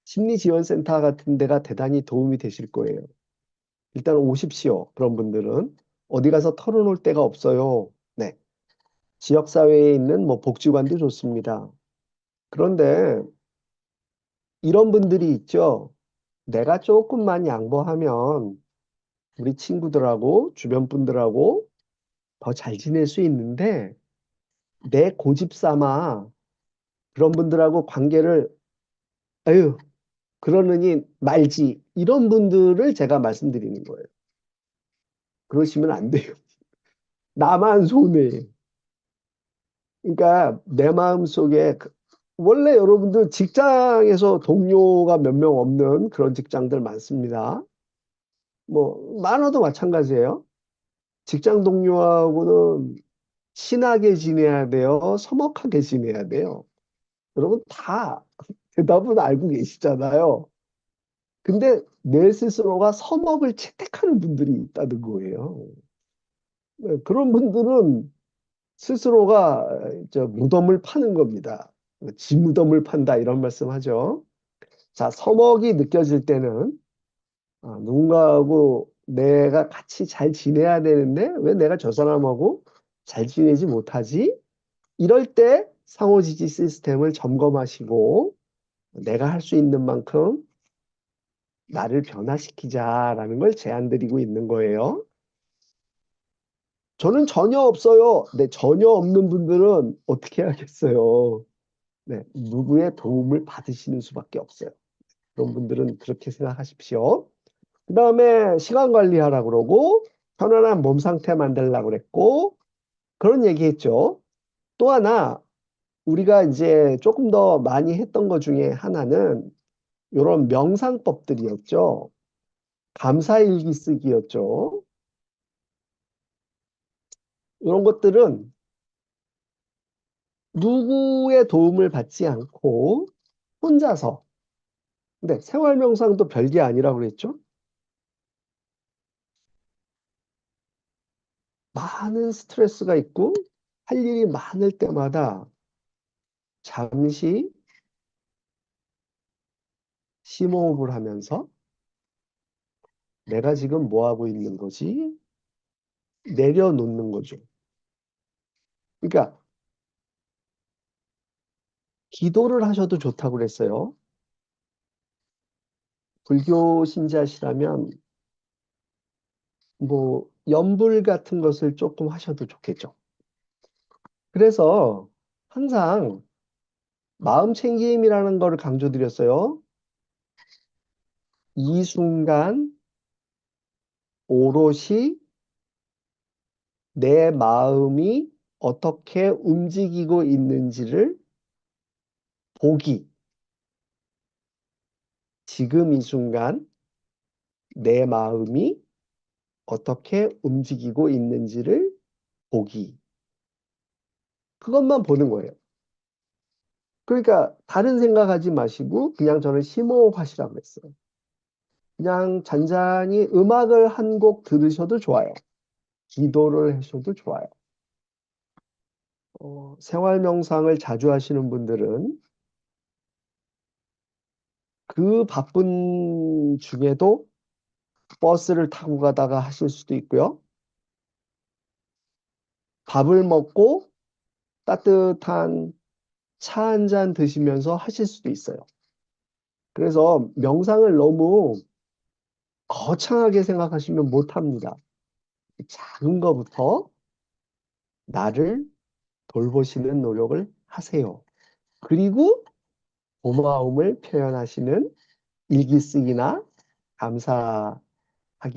심리지원센터 같은 데가 대단히 도움이 되실 거예요. 일단 오십시오. 그런 분들은. 어디 가서 털어놓을 데가 없어요. 네. 지역사회에 있는 뭐 복지관도 좋습니다. 그런데 이런 분들이 있죠. 내가 조금만 양보하면 우리 친구들하고 주변 분들하고 더 잘 지낼 수 있는데 내 고집 삼아 그런 분들하고 관계를 아유 그러느니 말지 이런 분들을 제가 말씀드리는 거예요. 그러시면 안 돼요. 나만 손해. 그러니까 내 마음속에 원래 여러분들 직장에서 동료가 몇 명 없는 그런 직장들 많습니다. 뭐 많아도 마찬가지예요. 직장 동료하고는 친하게 지내야 돼요. 서먹하게 지내야 돼요. 여러분 다 대답은 알고 계시잖아요. 근데 내 스스로가 서먹을 채택하는 분들이 있다는 거예요. 네, 그런 분들은 스스로가 무덤을 파는 겁니다. 지 무덤을 판다 이런 말씀하죠. 자, 서먹이 느껴질 때는 누군가하고 내가 같이 잘 지내야 되는데 왜 내가 저 사람하고 잘 지내지 못하지? 이럴 때 상호지지 시스템을 점검하시고 내가 할 수 있는 만큼 나를 변화시키자라는 걸 제안드리고 있는 거예요. 저는 전혀 없어요. 네, 전혀 없는 분들은 어떻게 해야겠어요? 네, 누구의 도움을 받으시는 수밖에 없어요. 그런 분들은 그렇게 생각하십시오. 그 다음에 시간 관리하라고 그러고, 편안한 몸 상태 만들라고 그랬고, 그런 얘기 했죠. 또 하나, 우리가 이제 조금 더 많이 했던 것 중에 하나는 이런 명상법들이었죠. 감사일기 쓰기였죠. 이런 것들은 누구의 도움을 받지 않고 혼자서, 근데 생활 명상도 별게 아니라고 그랬죠. 많은 스트레스가 있고 할 일이 많을 때마다 잠시 심호흡을 하면서 내가 지금 뭐 하고 있는 거지? 내려놓는 거죠. 그러니까 기도를 하셔도 좋다고 그랬어요. 불교 신자시라면 뭐 염불 같은 것을 조금 하셔도 좋겠죠. 그래서 항상 마음 챙김이라는 거를 강조드렸어요. 이 순간 오롯이 내 마음이 어떻게 움직이고 있는지를 보기. 지금 이 순간 내 마음이 어떻게 움직이고 있는지를 보기. 그것만 보는 거예요. 그러니까 다른 생각하지 마시고 그냥 저는 심호흡하시라고 했어요. 그냥 잔잔히 음악을 한 곡 들으셔도 좋아요. 기도를 하셔도 좋아요. 생활 명상을 자주 하시는 분들은 그 바쁜 중에도 버스를 타고 가다가 하실 수도 있고요. 밥을 먹고 따뜻한 차 한 잔 드시면서 하실 수도 있어요. 그래서 명상을 너무 거창하게 생각하시면 못합니다. 작은 거부터 나를 돌보시는 노력을 하세요. 그리고 고마움을 표현하시는 일기 쓰기나 감사하기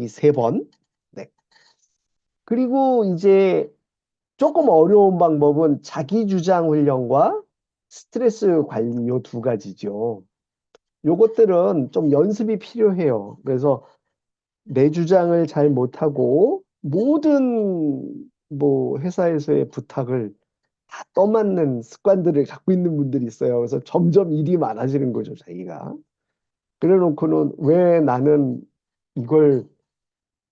3번. 네. 그리고 이제 조금 어려운 방법은 자기 주장 훈련과 스트레스 관리 요 두 가지죠. 요것들은 좀 연습이 필요해요. 그래서 내 주장을 잘 못하고 모든 뭐 회사에서의 부탁을 다 떠맡는 습관들을 갖고 있는 분들이 있어요. 그래서 점점 일이 많아지는 거죠, 자기가. 그래 놓고는 왜 나는 이걸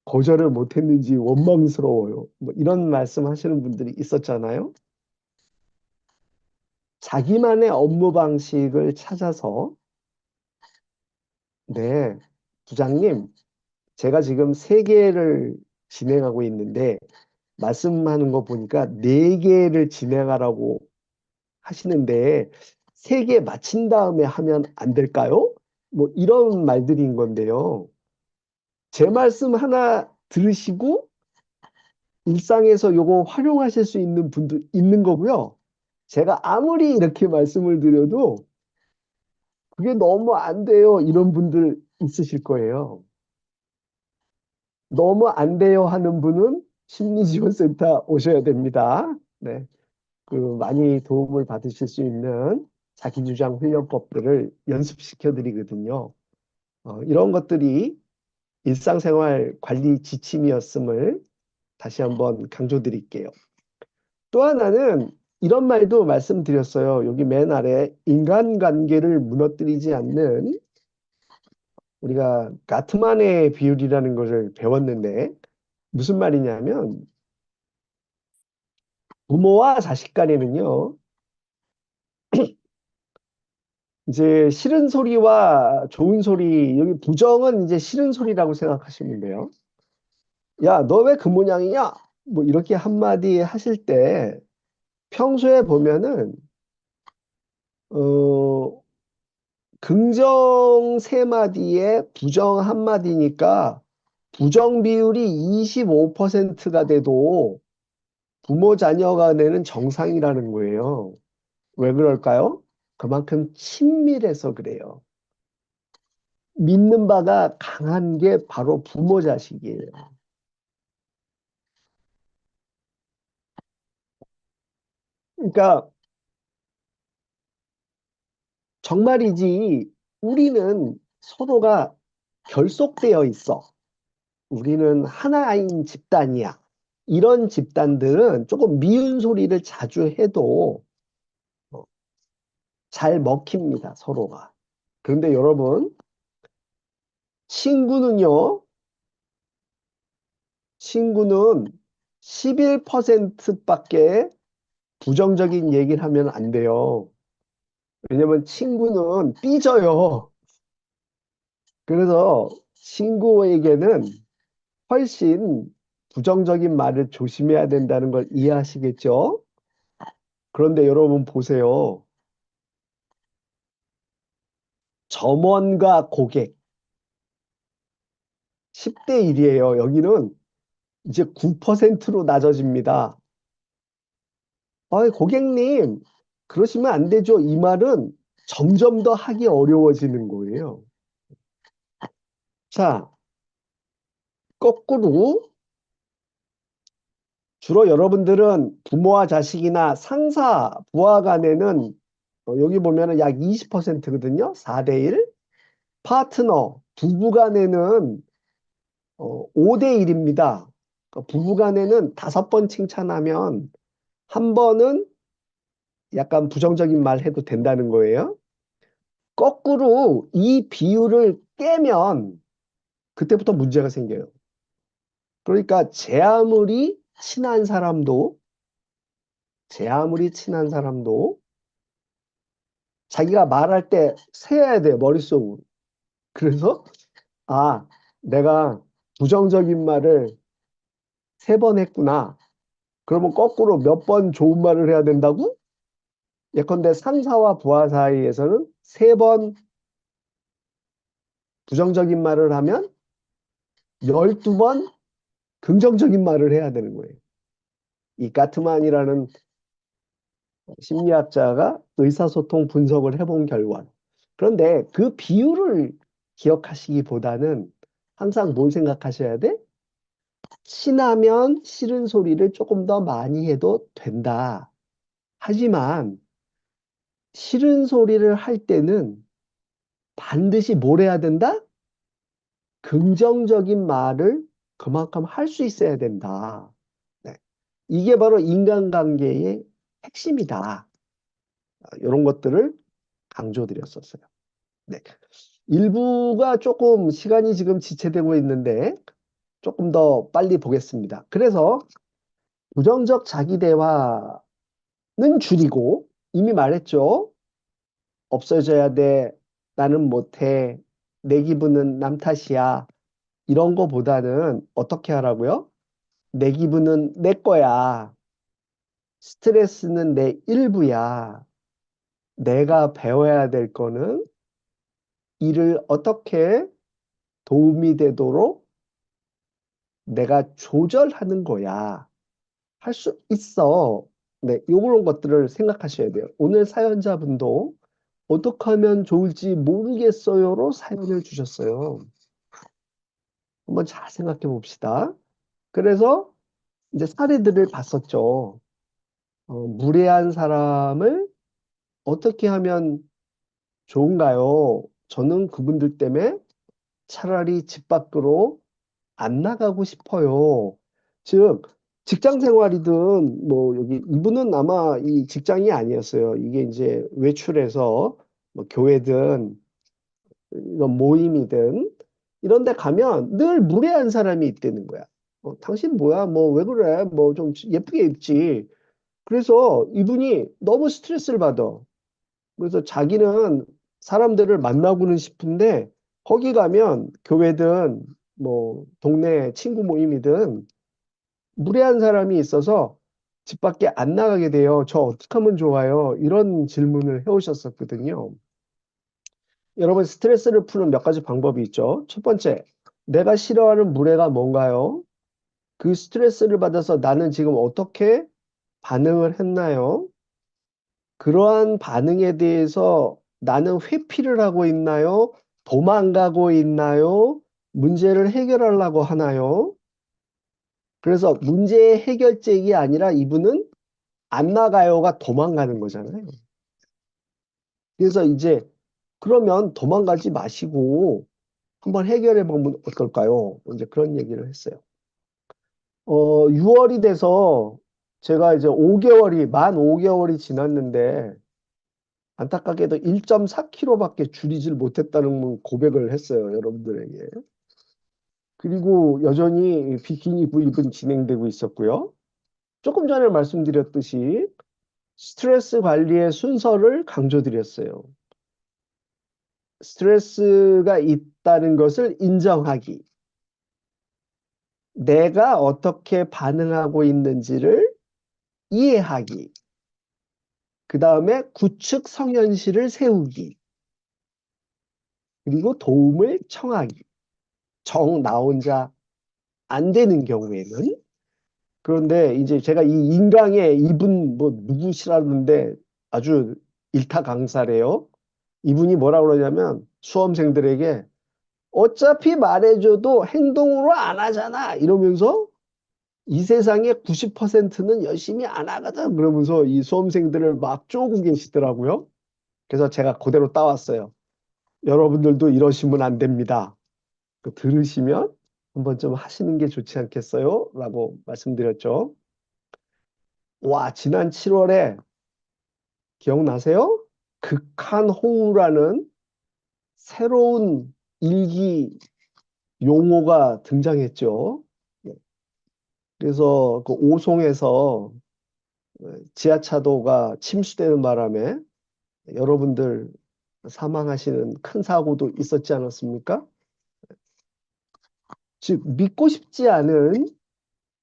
거절을 못했는지 원망스러워요. 뭐 이런 말씀 하시는 분들이 있었잖아요. 자기만의 업무 방식을 찾아서, 네, 부장님, 제가 지금 3개를 진행하고 있는데, 말씀하는 거 보니까 4개를 진행하라고 하시는데, 3개 마친 다음에 하면 안 될까요? 뭐 이런 말들인 건데요. 제 말씀 하나 들으시고, 일상에서 요거 활용하실 수 있는 분도 있는 거고요. 제가 아무리 이렇게 말씀을 드려도 그게 너무 안 돼요. 이런 분들 있으실 거예요. 너무 안 돼요 하는 분은 심리지원센터 오셔야 됩니다. 네. 그 많이 도움을 받으실 수 있는 자기주장 훈련법들을 연습시켜 드리거든요. 이런 것들이 일상생활 관리 지침이었음을 다시 한번 강조드릴게요. 또 하나는 이런 말도 말씀드렸어요. 여기 맨 아래 인간관계를 무너뜨리지 않는 우리가 가트만의 비율이라는 것을 배웠는데 무슨 말이냐면 부모와 자식 간에는요. 이제 싫은 소리와 좋은 소리, 여기 부정은 이제 싫은 소리라고 생각하시면 돼요. 야, 너 왜 그 모양이냐? 뭐 이렇게 한마디 하실 때 평소에 보면은 어, 긍정 세 마디에 부정 한 마디니까 부정 비율이 25%가 돼도 부모 자녀 간에는 정상이라는 거예요. 왜 그럴까요? 그만큼 친밀해서 그래요. 믿는 바가 강한 게 바로 부모 자식이에요. 그러니까 정말이지 우리는 서로가 결속되어 있어. 우리는 하나인 집단이야. 이런 집단들은 조금 미운 소리를 자주 해도 어, 잘 먹힙니다, 서로가. 그런데 여러분, 친구는요, 친구는 11%밖에 부정적인 얘기를 하면 안 돼요. 왜냐면 친구는 삐져요. 그래서 친구에게는 훨씬 부정적인 말을 조심해야 된다는 걸 이해하시겠죠? 그런데 여러분 보세요. 점원과 고객 10대 1이에요. 여기는 이제 9%로 낮아집니다. 고객님, 그러시면 안 되죠. 이 말은 점점 더 하기 어려워지는 거예요. 자, 거꾸로 주로 여러분들은 부모와 자식이나 상사, 부하 간에는 여기 보면은 약 20%거든요. 4대 1. 파트너, 부부 간에는 5대 1입니다. 부부 간에는 5번 칭찬하면 한 번은 약간 부정적인 말 해도 된다는 거예요. 거꾸로 이 비율을 깨면 그때부터 문제가 생겨요. 그러니까 제 아무리 친한 사람도 자기가 말할 때 세야 돼요, 머릿속으로. 그래서 아, 내가 부정적인 말을 3번 했구나. 그러면 거꾸로 몇 번 좋은 말을 해야 된다고? 예컨대 상사와 부하 사이에서는 3번 부정적인 말을 하면 12번 긍정적인 말을 해야 되는 거예요. 이 가트만이라는 심리학자가 의사소통 분석을 해본 결과. 그런데 그 비율을 기억하시기보다는 항상 뭘 생각하셔야 돼? 친하면 싫은 소리를 조금 더 많이 해도 된다. 하지만 싫은 소리를 할 때는 반드시 뭘 해야 된다? 긍정적인 말을 그만큼 할 수 있어야 된다. 네. 이게 바로 인간관계의 핵심이다. 이런 것들을 강조드렸었어요. 네. 일부가 조금 시간이 지금 지체되고 있는데 조금 더 빨리 보겠습니다. 그래서 부정적 자기 대화는 줄이고 이미 말했죠. 없어져야 돼. 나는 못해. 내 기분은 남 탓이야. 이런 거보다는 어떻게 하라고요? 내 기분은 내 거야. 스트레스는 내 일부야. 내가 배워야 될 거는 이를 어떻게 도움이 되도록 내가 조절하는 거야. 할 수 있어. 네, 요런 것들을 생각하셔야 돼요. 오늘 사연자분도 어떻게 하면 좋을지 모르겠어요로 사연을 주셨어요. 한번 잘 생각해 봅시다. 그래서 이제 사례들을 봤었죠. 무례한 사람을 어떻게 하면 좋은가요? 저는 그분들 때문에 차라리 집 밖으로 안 나가고 싶어요. 즉, 직장 생활이든, 뭐, 여기, 이분은 아마 이 직장이 아니었어요. 이게 이제 외출해서, 뭐, 교회든, 이런 모임이든, 이런 데 가면 늘 무례한 사람이 있다는 거야. 당신 뭐야? 뭐, 왜 그래? 뭐, 좀 예쁘게 입지. 그래서 이분이 너무 스트레스를 받아. 그래서 자기는 사람들을 만나고는 싶은데, 거기 가면 교회든 뭐 동네 친구 모임이든 무례한 사람이 있어서 집 밖에 안 나가게 돼요. 저 어떻게 하면 좋아요? 이런 질문을 해오셨었거든요. 여러분, 스트레스를 푸는 몇 가지 방법이 있죠. 첫 번째, 내가 싫어하는 무례가 뭔가요? 그 스트레스를 받아서 나는 지금 어떻게 반응을 했나요? 그러한 반응에 대해서 나는 회피를 하고 있나요? 도망가고 있나요? 문제를 해결하려고 하나요? 그래서 문제의 해결책이 아니라 이분은 안 나가요가 도망가는 거잖아요. 그래서 이제 그러면 도망가지 마시고 한번 해결해 보면 어떨까요? 이제 그런 얘기를 했어요. 6월이 돼서 제가 이제 만 5개월이 지났는데 안타깝게도 1.4kg밖에 줄이질 못했다는 고백을 했어요, 여러분들에게. 그리고 여전히 비키니 구입은 진행되고 있었고요. 조금 전에 말씀드렸듯이 스트레스 관리의 순서를 강조드렸어요. 스트레스가 있다는 것을 인정하기, 내가 어떻게 반응하고 있는지를 이해하기, 그 다음에 구축 성현실을 세우기, 그리고 도움을 청하기. 정 나 혼자 안 되는 경우에는. 그런데 이제 제가 이 인강에 이분 뭐 누구시라는데 아주 일타 강사래요. 이분이 뭐라 그러냐면 수험생들에게 어차피 말해줘도 행동으로 안 하잖아 이러면서 이 세상의 90%는 열심히 안 하거든 그러면서 이 수험생들을 막 쪼고 계시더라고요. 그래서 제가 그대로 따왔어요. 여러분들도 이러시면 안 됩니다. 들으시면 한번 좀 하시는 게 좋지 않겠어요? 라고 말씀드렸죠. 와, 지난 7월에 기억나세요? 극한 호우라는 새로운 일기 용어가 등장했죠. 네. 그래서 그 오송에서 지하차도가 침수되는 바람에 여러분들 사망하시는 큰 사고도 있었지 않았습니까? 즉, 믿고 싶지 않은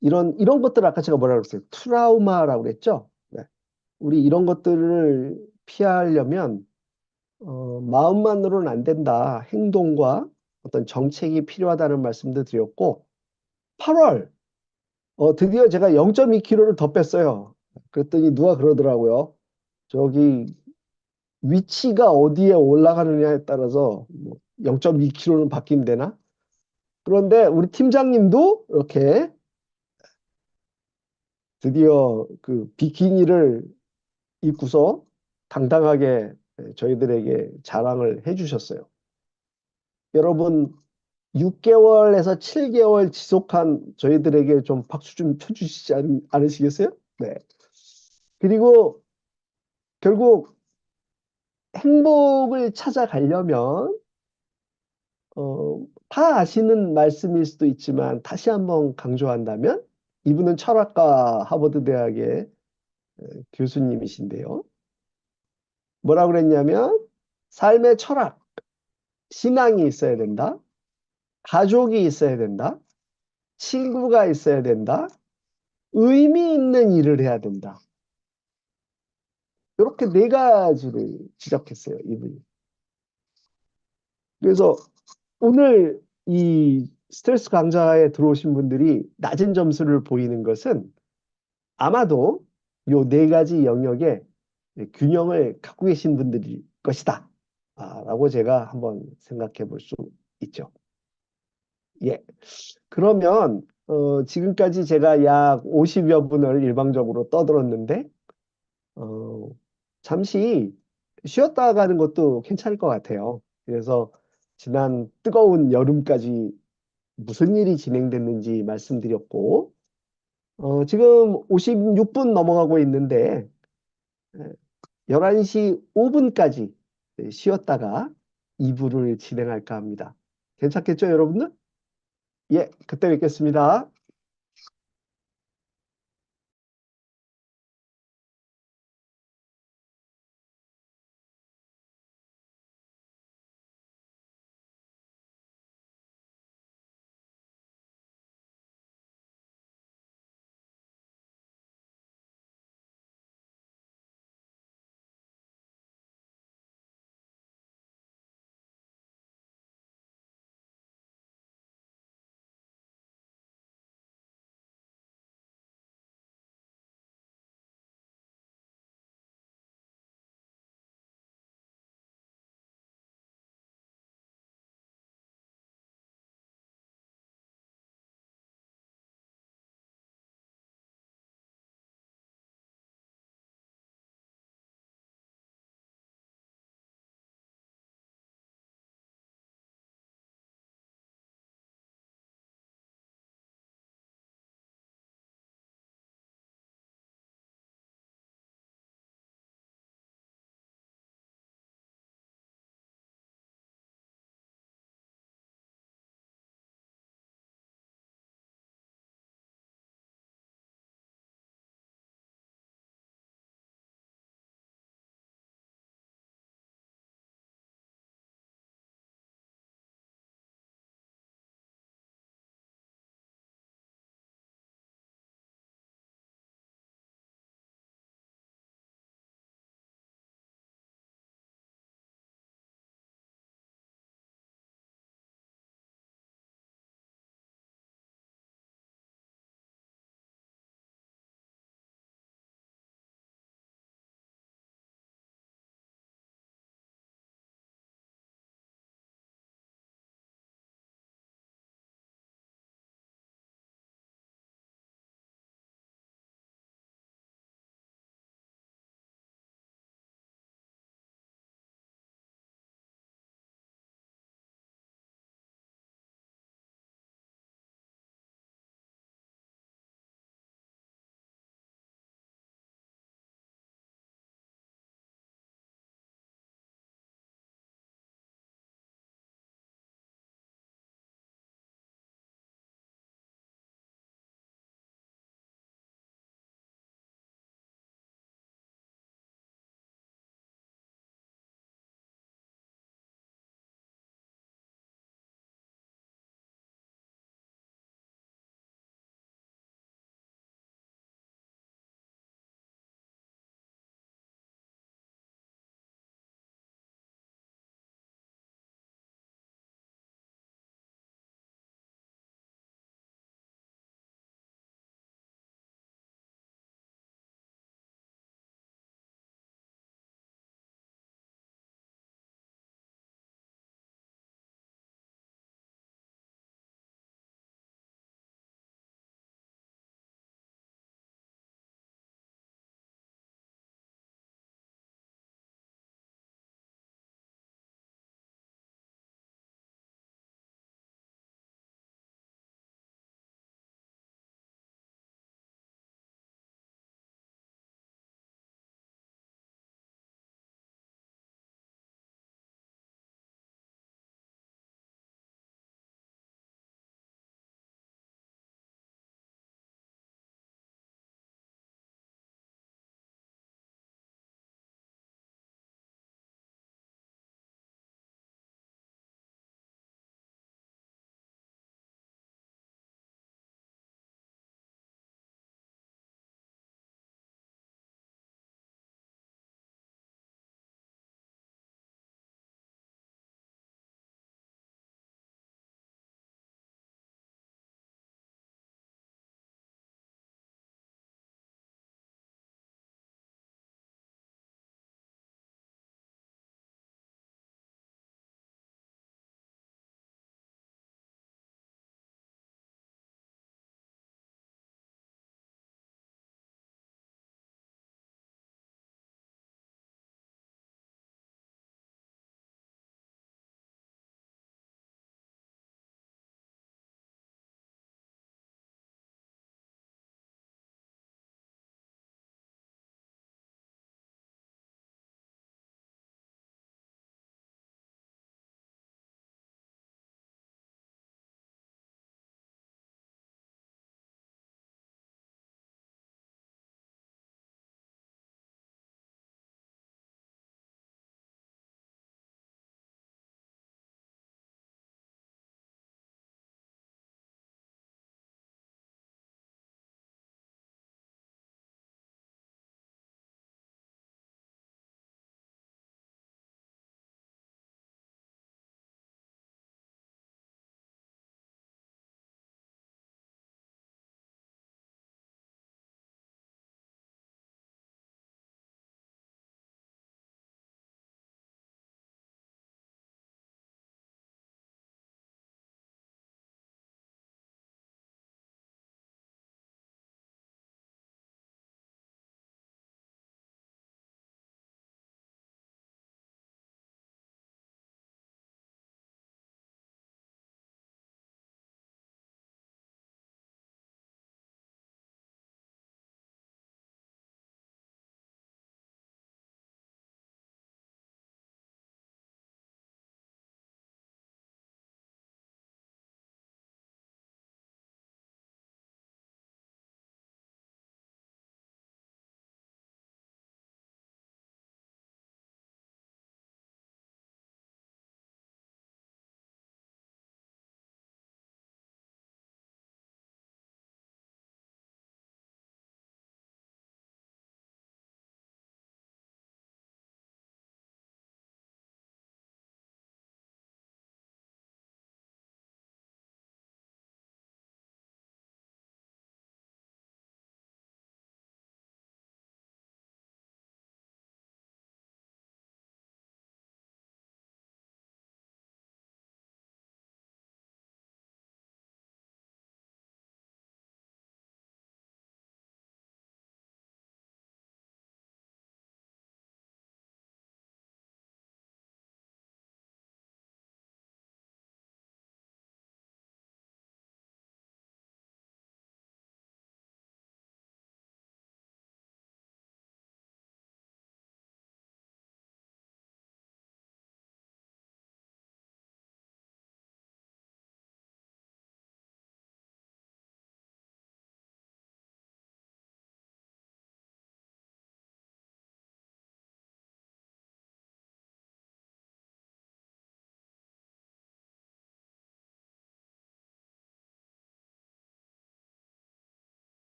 이런 것들 아까 제가 뭐라 그랬어요? 트라우마라고 그랬죠? 네. 우리 이런 것들을 피하려면 마음만으로는 안 된다. 행동과 어떤 정책이 필요하다는 말씀도 드렸고 8월 드디어 제가 0.2kg를 더 뺐어요. 그랬더니 누가 그러더라고요. 저기 위치가 어디에 올라가느냐에 따라서 뭐 0.2kg는 바뀐대나? 그런데 우리 팀장님도 이렇게 드디어 그 비키니를 입고서 당당하게 저희들에게 자랑을 해주셨어요. 여러분 6개월에서 7개월 지속한 저희들에게 좀 박수 좀 쳐주시지 않으시겠어요? 네. 그리고 결국 행복을 찾아가려면 다 아시는 말씀일 수도 있지만 다시 한번 강조한다면 이분은 철학과 하버드 대학의 교수님이신데요. 뭐라 그랬냐면 삶의 철학, 신앙이 있어야 된다. 가족이 있어야 된다. 친구가 있어야 된다. 의미 있는 일을 해야 된다. 이렇게 네 가지를 지적했어요, 이분이. 그래서 오늘 이 스트레스 강좌에 들어오신 분들이 낮은 점수를 보이는 것은 아마도 요 네 가지 영역에 균형을 갖고 계신 분들일 것이다. 라고 제가 한번 생각해 볼 수 있죠. 예. 그러면, 지금까지 제가 약 50여 분을 일방적으로 떠들었는데, 어, 잠시 쉬었다 가는 것도 괜찮을 것 같아요. 그래서 지난 뜨거운 여름까지 무슨 일이 진행됐는지 말씀드렸고, 지금 56분 넘어가고 있는데, 11시 5분까지 쉬었다가 2부를 진행할까 합니다. 괜찮겠죠, 여러분들? 예, 그때 뵙겠습니다.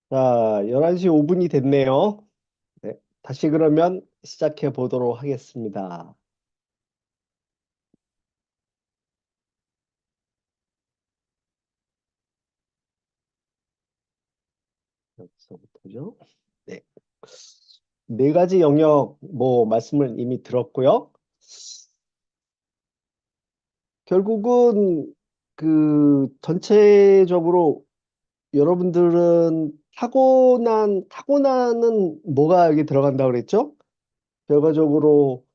자, 11시 5분이 됐네요. 네, 다시 그러면 시작해 보도록 하겠습니다. 여기서부터죠. 네. 네 가지 영역 뭐 말씀을 이미 들었고요. 결국은 그 전체적으로 여러분들은 타고나는 뭐가 여기 들어간다고 그랬죠? 결과적으로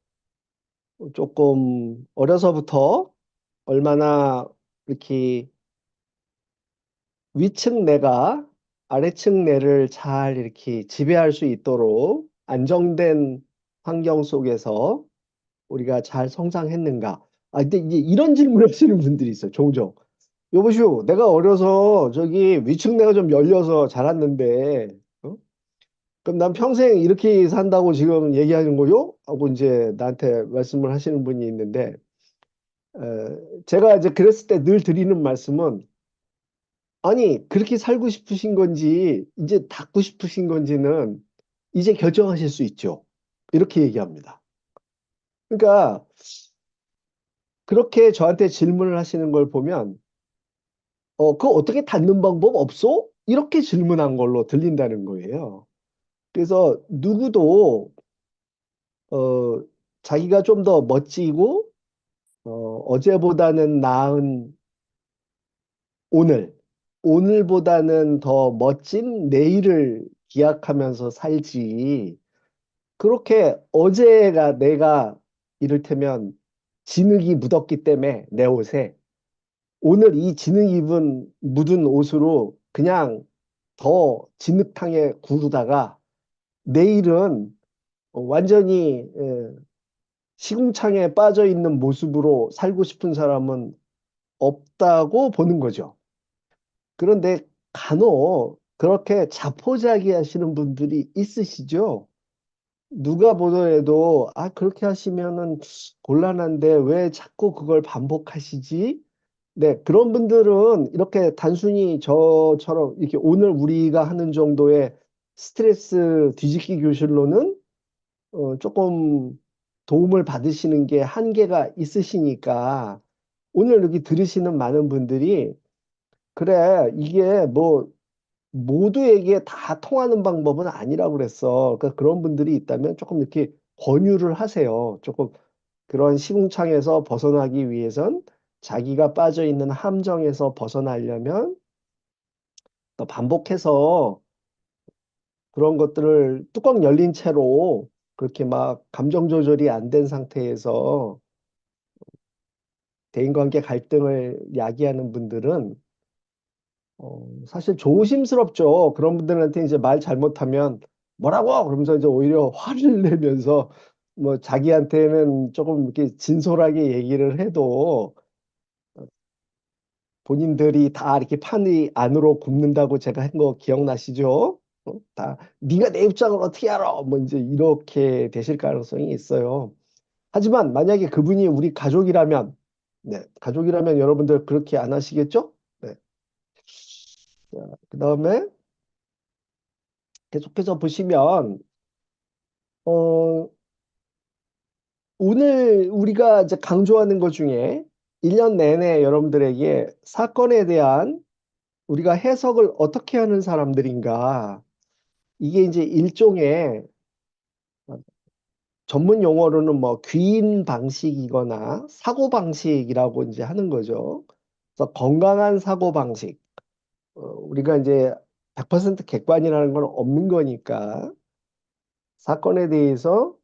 조금 어려서부터 얼마나 이렇게 위층 내가 아래층 내를 잘 이렇게 지배할 수 있도록 안정된 환경 속에서 우리가 잘 성장했는가? 아, 근데 이제 이런 질문을 하시는 분들이 있어요, 종종. 여보시오, 내가 어려서 저기 위층 내가 좀 열려서 자랐는데, 어? 그럼 난 평생 이렇게 산다고 지금 얘기하는 거요? 하고 이제 나한테 말씀을 하시는 분이 있는데, 제가 이제 그랬을 때 늘 드리는 말씀은 아니, 그렇게 살고 싶으신 건지, 이제 닫고 싶으신 건지는 이제 결정하실 수 있죠. 이렇게 얘기합니다. 그러니까, 그렇게 저한테 질문을 하시는 걸 보면, 그거 어떻게 닫는 방법 없어? 이렇게 질문한 걸로 들린다는 거예요. 그래서 누구도, 어, 자기가 좀 더 멋지고, 어제보다는 나은 오늘, 오늘보다는 더 멋진 내일을 기약하면서 살지, 그렇게 어제가 내가 이를테면 진흙이 묻었기 때문에 내 옷에 오늘 이 진흙 묻은 옷으로 그냥 더 진흙탕에 구르다가 내일은 완전히 시궁창에 빠져 있는 모습으로 살고 싶은 사람은 없다고 보는 거죠. 그런데 간혹 그렇게 자포자기 하시는 분들이 있으시죠. 누가 보더라도 그렇게 하시면은 곤란한데 왜 자꾸 그걸 반복하시지? 네, 그런 분들은 이렇게 단순히 저처럼 이렇게 오늘 우리가 하는 정도의 스트레스 뒤집기 교실로는 조금 도움을 받으시는 게 한계가 있으시니까 오늘 여기 들으시는 많은 분들이 그래, 이게 뭐 모두에게 다 통하는 방법은 아니라고 그랬어. 그러니까 그런 분들이 있다면 조금 이렇게 권유를 하세요. 조금 그런 시궁창에서 벗어나기 위해선 자기가 빠져 있는 함정에서 벗어나려면 또 반복해서 그런 것들을 뚜껑 열린 채로 그렇게 막 감정 조절이 안 된 상태에서 대인관계 갈등을 야기하는 분들은 사실 조심스럽죠. 그런 분들한테 이제 말 잘못하면 뭐라고? 그러면서 이제 오히려 화를 내면서 뭐 자기한테는 조금 이렇게 진솔하게 얘기를 해도 본인들이 다 이렇게 판이 안으로 굽는다고 제가 한 거 기억나시죠? 다 네가 내 입장을 어떻게 알아? 뭐 이제 이렇게 되실 가능성이 있어요. 하지만 만약에 그분이 우리 가족이라면, 네, 가족이라면 여러분들 그렇게 안 하시겠죠? 네. 그다음에 계속해서 보시면 어, 오늘 우리가 이제 강조하는 것 중에 1년 내내 여러분들에게 사건에 대한 우리가 해석을 어떻게 하는 사람들인가. 이게 이제 일종의 전문 용어로는 뭐 귀인 방식이거나 사고 방식이라고 이제 하는 거죠. 그래서 건강한 사고 방식. 우리가 이제 100% 객관이라는 건 없는 거니까 사건에 대해서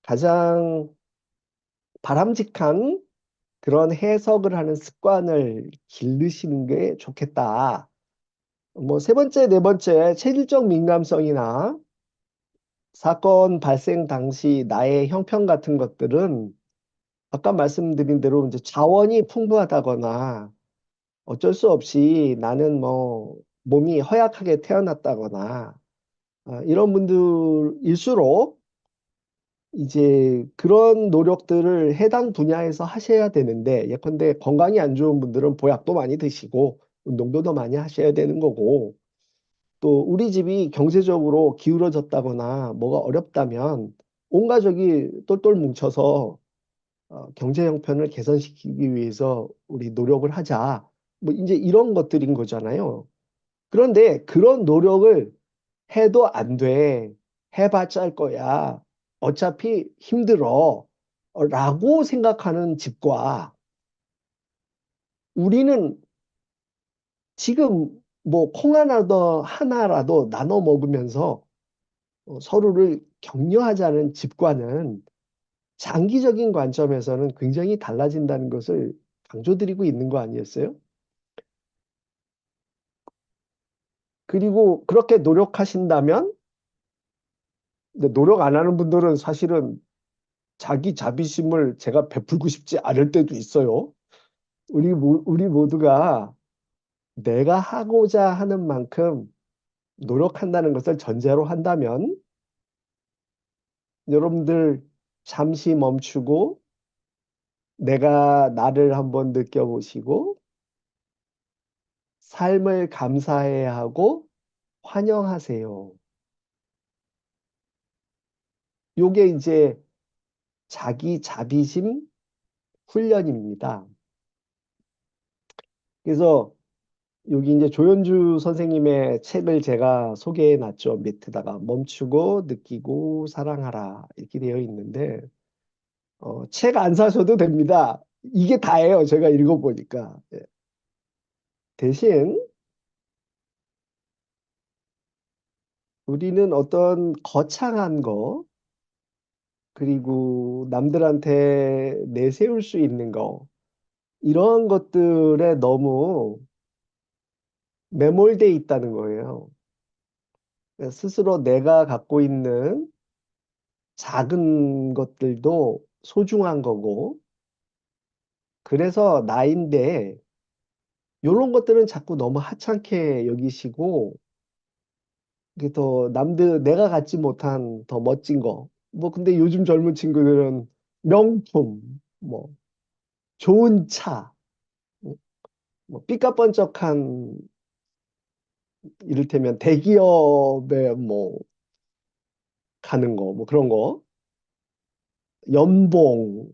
가장 바람직한 그런 해석을 하는 습관을 기르시는 게 좋겠다. 뭐 세 번째, 네 번째, 체질적 민감성이나 사건 발생 당시 나의 형편 같은 것들은 아까 말씀드린 대로 이제 자원이 풍부하다거나 어쩔 수 없이 나는 뭐 몸이 허약하게 태어났다거나 이런 분들일수록 이제 그런 노력들을 해당 분야에서 하셔야 되는데 예컨대 건강이 안 좋은 분들은 보약도 많이 드시고 운동도 더 많이 하셔야 되는 거고 또 우리 집이 경제적으로 기울어졌다거나 뭐가 어렵다면 온 가족이 똘똘 뭉쳐서 경제 형편을 개선시키기 위해서 우리 노력을 하자. 뭐 이제 이런 것들인 거잖아요. 그런데 그런 노력을 해도 안 돼. 해봤자 할 거야. 어차피 힘들어. 라고 생각하는 집과 우리는 지금 뭐 콩 하나라도 나눠 먹으면서 서로를 격려하자는 집과는 장기적인 관점에서는 굉장히 달라진다는 것을 강조드리고 있는 거 아니었어요? 그리고 그렇게 노력하신다면, 근데 노력 안 하는 분들은 사실은 자기 자비심을 제가 베풀고 싶지 않을 때도 있어요. 우리 모두가 내가 하고자 하는 만큼 노력한다는 것을 전제로 한다면, 여러분들 잠시 멈추고 내가 나를 한번 느껴보시고 삶을 감사해야 하고 환영하세요. 요게 이제 자기 자비심 훈련입니다. 그래서 여기 이제 조연주 선생님의 책을 제가 소개해 놨죠. 밑에다가 멈추고 느끼고 사랑하라 이렇게 되어 있는데 책 안 사셔도 됩니다. 이게 다예요. 제가 읽어보니까. 예. 대신 우리는 어떤 거창한 거 그리고 남들한테 내세울 수 있는 거 이런 것들에 너무 매몰돼 있다는 거예요. 스스로 내가 갖고 있는 작은 것들도 소중한 거고, 그래서 나인데, 이런 것들은 자꾸 너무 하찮게 여기시고, 이게 더 내가 갖지 못한 더 멋진 거. 뭐, 근데 요즘 젊은 친구들은 명품, 뭐, 좋은 차, 뭐, 삐까뻔쩍한, 이를테면 대기업에 뭐, 가는 거, 뭐 그런 거, 연봉,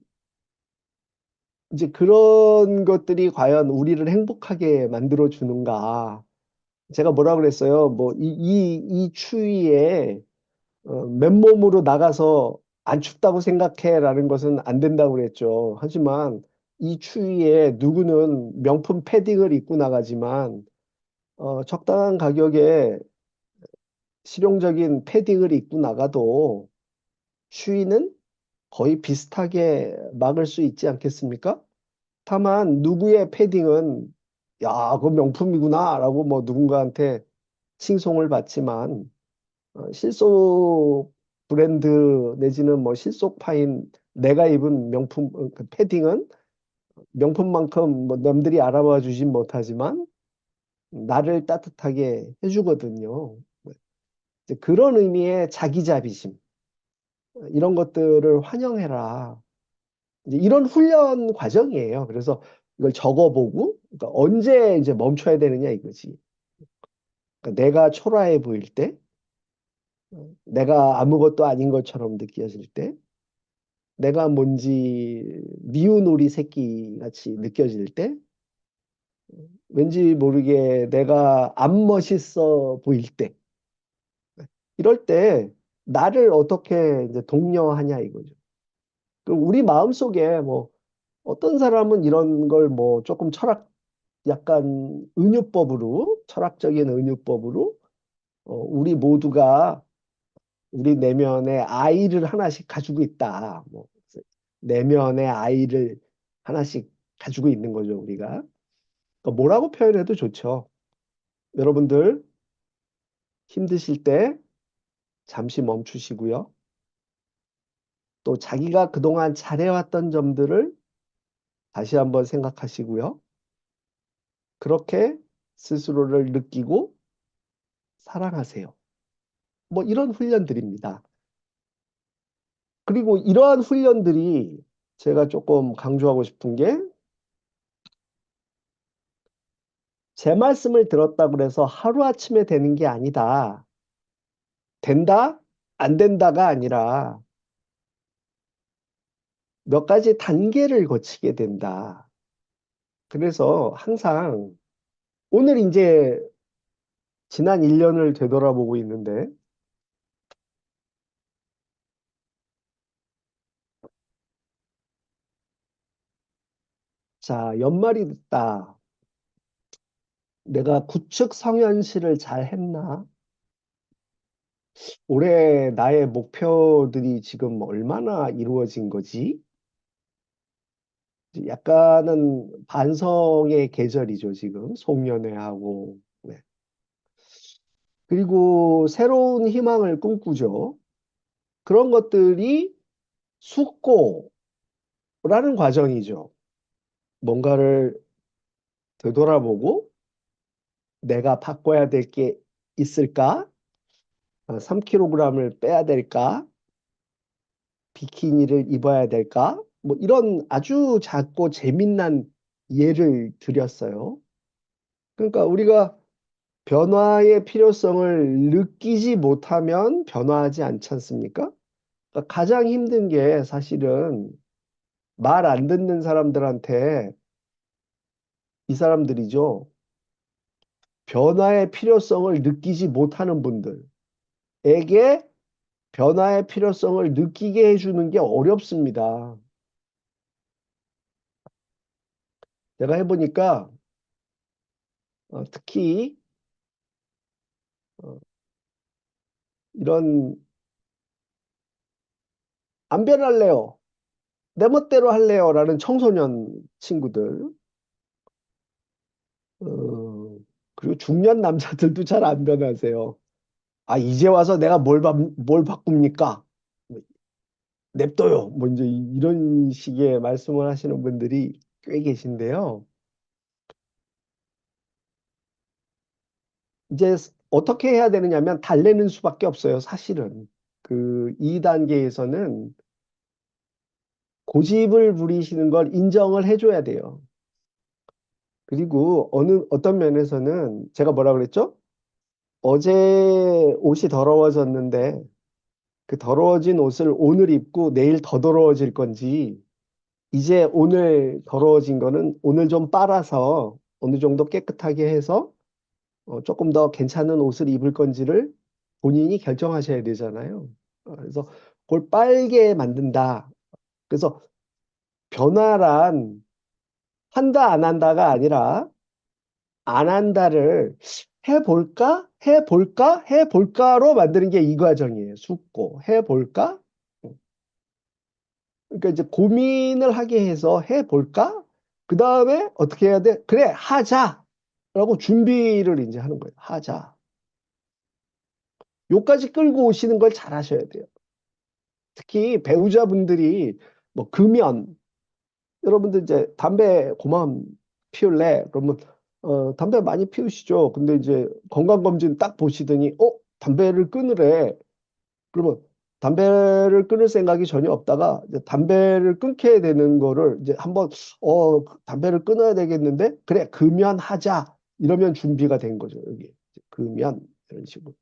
이제 그런 것들이 과연 우리를 행복하게 만들어 주는가? 제가 뭐라 그랬어요? 뭐, 이 추위에 맨몸으로 나가서 안 춥다고 생각해라는 것은 안 된다고 그랬죠. 하지만 이 추위에 누구는 명품 패딩을 입고 나가지만 적당한 가격에 실용적인 패딩을 입고 나가도 추위는 거의 비슷하게 막을 수 있지 않겠습니까? 다만 누구의 패딩은 야, 그거 명품이구나 라고 뭐 누군가한테 칭송을 받지만 실속 브랜드 내지는 뭐 실속파인 내가 입은 명품 그 패딩은 명품만큼 뭐 남들이 알아봐 주진 못하지만 나를 따뜻하게 해주거든요. 이제 그런 의미의 자기 자비심 이런 것들을 환영해라. 이제 이런 훈련 과정이에요. 그래서 이걸 적어보고 그러니까 언제 이제 멈춰야 되느냐 이거지. 그러니까 내가 초라해 보일 때, 내가 아무것도 아닌 것처럼 느껴질 때, 내가 뭔지 미운 오리 새끼 같이 느껴질 때, 왠지 모르게 내가 안 멋있어 보일 때, 이럴 때 나를 어떻게 이제 독려하냐 이거죠. 그럼 우리 마음속에 뭐 어떤 사람은 이런 걸 뭐 조금 약간 은유법으로, 철학적인 은유법으로, 우리 모두가 우리 내면에 아이를 하나씩 가지고 있다. 뭐, 내면의 아이를 하나씩 가지고 있는 거죠, 우리가. 그러니까 뭐라고 표현해도 좋죠. 여러분들 힘드실 때 잠시 멈추시고요. 또 자기가 그동안 잘해왔던 점들을 다시 한번 생각하시고요. 그렇게 스스로를 느끼고 사랑하세요. 뭐 이런 훈련들입니다. 그리고 이러한 훈련들이 제가 조금 강조하고 싶은 게 제 말씀을 들었다 그래서 하루아침에 되는 게 아니다. 된다? 안 된다가 아니라 몇 가지 단계를 거치게 된다. 그래서 항상 오늘 이제 지난 1년을 되돌아보고 있는데, 자, 연말이 됐다. 내가 구축 성현실을 잘 했나? 올해 나의 목표들이 지금 얼마나 이루어진 거지? 약간은 반성의 계절이죠, 지금. 송년회하고. 네. 그리고 새로운 희망을 꿈꾸죠. 그런 것들이 숙고라는 과정이죠. 뭔가를 되돌아보고 내가 바꿔야 될 게 있을까? 3kg을 빼야 될까? 비키니를 입어야 될까? 뭐 이런 아주 작고 재미난 예를 드렸어요. 그러니까 우리가 변화의 필요성을 느끼지 못하면 변화하지 않지 않습니까? 그러니까 가장 힘든 게 사실은 말 안 듣는 사람들한테 이 사람들이죠. 변화의 필요성을 느끼지 못하는 분들에게 변화의 필요성을 느끼게 해주는 게 어렵습니다. 내가 해보니까 특히 어, 이런 안 변할래요. 내 멋대로 할래요. 라는 청소년 친구들, 어, 그리고 중년 남자들도 잘 안 변하세요. 아, 이제 와서 내가 뭘 바꿉니까? 뭐, 냅둬요. 뭐 이제 이런 식의 말씀을 하시는 분들이 꽤 계신데요. 이제 어떻게 해야 되느냐면 달래는 수밖에 없어요. 사실은. 그 2단계에서는 고집을 부리시는 걸 인정을 해줘야 돼요. 그리고 어떤 면에서는 제가 뭐라 그랬죠? 어제 옷이 더러워졌는데 그 더러워진 옷을 오늘 입고 내일 더 더러워질 건지 이제 오늘 더러워진 거는 오늘 좀 빨아서 어느 정도 깨끗하게 해서 조금 더 괜찮은 옷을 입을 건지를 본인이 결정하셔야 되잖아요. 그래서 그걸 빨게 만든다. 그래서 변화란 한다 안 한다가 아니라 안 한다를 해볼까로 만드는 게 이 과정이에요. 숙고. 해볼까? 그러니까 이제 고민을 하게 해서 해볼까? 그 다음에 어떻게 해야 돼? 그래, 하자! 라고 준비를 이제 하는 거예요. 하자. 요까지 끌고 오시는 걸 잘 하셔야 돼요. 특히 배우자분들이 뭐 금연, 여러분들 이제 담배 그만 피울래? 그러면 담배 많이 피우시죠. 근데 이제 건강검진 딱 보시더니 담배를 끊으래. 그러면 담배를 끊을 생각이 전혀 없다가 이제 담배를 끊게 되는 거를 이제 한번 담배를 끊어야 되겠는데 그래 금연하자 이러면 준비가 된 거죠. 여기 금연 이런 식으로.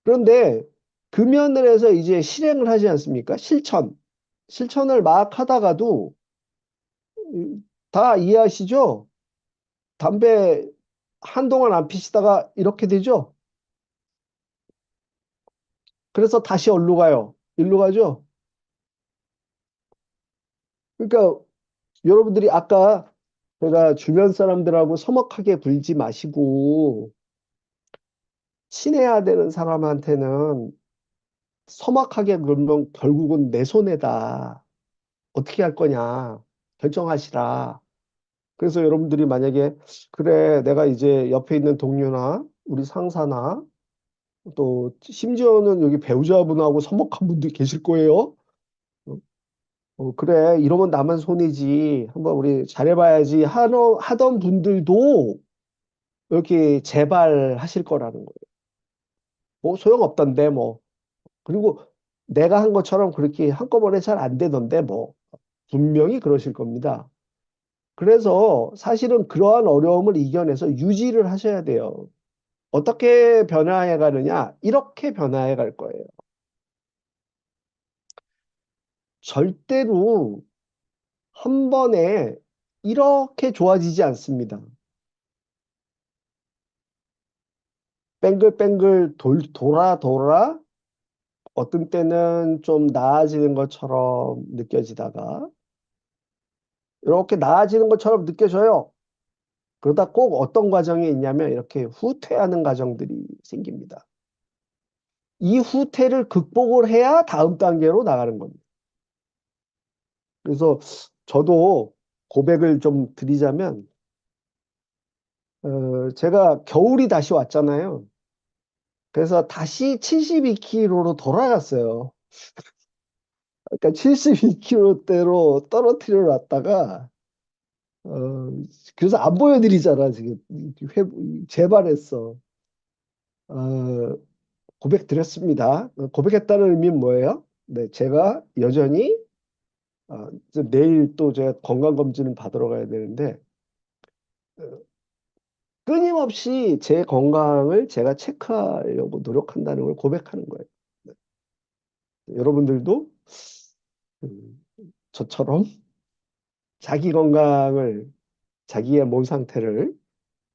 그런데 금연을 해서 이제 실행을 하지 않습니까? 실천을 막 하다가도 다 이해하시죠? 담배 한동안 안 피시다가 이렇게 되죠? 그래서 다시 어디로 가요? 일로 가죠? 그러니까 여러분들이 아까 제가 주변 사람들하고 서먹하게 굴지 마시고 친해야 되는 사람한테는 서먹하게 굴면 결국은 내 손해다. 어떻게 할 거냐 결정하시라. 그래서 여러분들이 만약에 그래 내가 이제 옆에 있는 동료나 우리 상사나 또 심지어는 여기 배우자분하고 서먹한 분도 계실 거예요. 그래 이러면 나만 손해지. 한번 우리 잘해봐야지 하던 분들도 이렇게 재발하실 거라는 거예요. 뭐 소용없던데 뭐. 그리고 내가 한 것처럼 그렇게 한꺼번에 잘 안 되던데 뭐. 분명히 그러실 겁니다. 그래서 사실은 그러한 어려움을 이겨내서 유지를 하셔야 돼요. 어떻게 변화해 가느냐? 이렇게 변화해 갈 거예요. 절대로 한 번에 이렇게 좋아지지 않습니다. 뱅글뱅글 돌아 어떤 때는 좀 나아지는 것처럼 느껴지다가 이렇게 나아지는 것처럼 느껴져요. 그러다 꼭 어떤 과정이 있냐면 이렇게 후퇴하는 과정들이 생깁니다. 이 후퇴를 극복을 해야 다음 단계로 나가는 겁니다. 그래서 저도 고백을 좀 드리자면 제가 겨울이 다시 왔잖아요. 그래서 다시 72kg로 돌아갔어요. 그러니까 72kg대로 떨어뜨려 놨다가 어, 그래서 안 보여드리잖아 지금. 재발했어. 어, 고백 드렸습니다. 고백했다는 의미는 뭐예요? 네, 제가 여전히 이제 내일 또 제가 건강검진을 받으러 가야 되는데 어, 끊임없이 제 건강을 제가 체크하려고 노력한다는 걸 고백하는 거예요. 네, 여러분들도 저처럼 자기 건강을 자기의 몸 상태를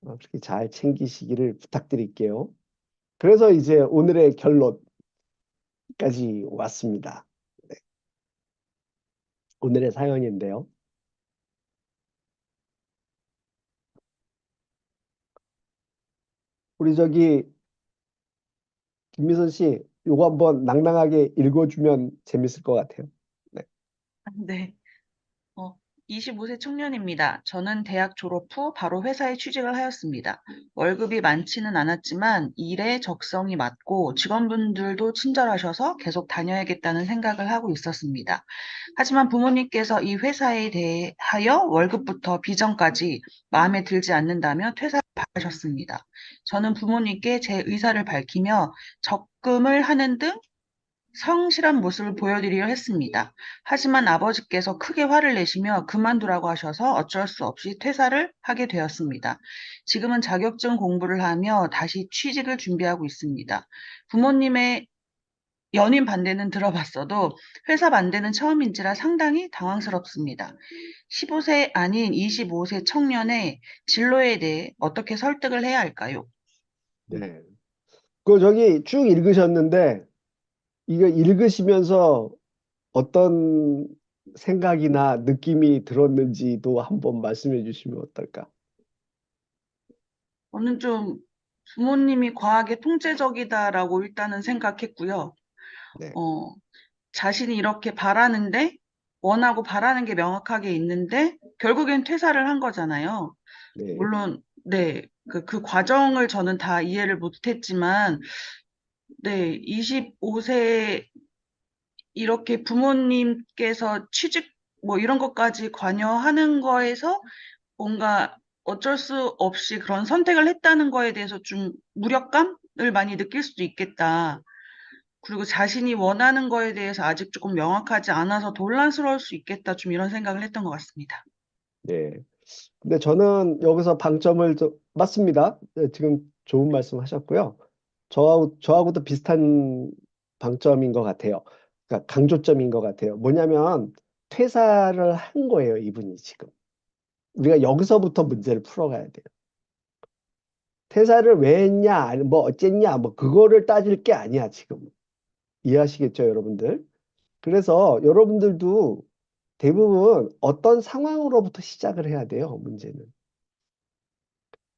그렇게 잘 챙기시기를 부탁드릴게요. 그래서 이제 오늘의 결론까지 왔습니다. 네, 오늘의 사연인데요. 우리 저기 김미선 씨, 요거 한번 낭낭하게 읽어주면 재밌을 것 같아요. 네, 네. 어, 25세 청년입니다. 저는 대학 졸업 후 바로 회사에 취직을 하였습니다. 월급이 많지는 않았지만 일에 적성이 맞고 직원분들도 친절하셔서 계속 다녀야겠다는 생각을 하고 있었습니다. 하지만 부모님께서 이 회사에 대하여 월급부터 비전까지 마음에 들지 않는다며 퇴사를 하셨습니다. 저는 부모님께 제 의사를 밝히며 적금을 하는 등 성실한 모습을 보여드리려 했습니다. 하지만 아버지께서 크게 화를 내시며 그만두라고 하셔서 어쩔 수 없이 퇴사를 하게 되었습니다. 지금은 자격증 공부를 하며 다시 취직을 준비하고 있습니다. 부모님의 연인 반대는 들어봤어도 회사 반대는 처음인지라 상당히 당황스럽습니다. 15세 아닌 25세 청년의 진로에 대해 어떻게 설득을 해야 할까요? 네. 그 저기 쭉 읽으셨는데 이거 읽으시면서 어떤 생각이나 느낌이 들었는지도 한번 말씀해 주시면 어떨까? 저는 좀 부모님이 과하게 통제적이다라고 일단은 생각했고요. 네, 어, 자신이 이렇게 바라는데, 원하고 바라는 게 명확하게 있는데, 결국엔 퇴사를 한 거잖아요. 네, 물론, 네, 그 과정을 저는 다 이해를 못했지만, 네, 25세 이렇게 부모님께서 취직 뭐 이런 것까지 관여하는 거에서 뭔가 어쩔 수 없이 그런 선택을 했다는 거에 대해서 좀 무력감을 많이 느낄 수도 있겠다. 그리고 자신이 원하는 거에 대해서 아직 조금 명확하지 않아서 혼란스러울 수 있겠다. 좀 이런 생각을 했던 것 같습니다. 네. 근데 저는 여기서 방점을 맞습니다. 네, 지금 좋은 말씀 하셨고요. 저하고도 비슷한 방점인 것 같아요. 그러니까 강조점인 것 같아요. 뭐냐면 퇴사를 한 거예요, 이분이 지금. 우리가 여기서부터 문제를 풀어가야 돼요. 퇴사를 왜 했냐, 아니 뭐 어쨌냐, 뭐 그거를 따질 게 아니야, 지금. 이해하시겠죠, 여러분들? 그래서 여러분들도 대부분 어떤 상황으로부터 시작을 해야 돼요, 문제는.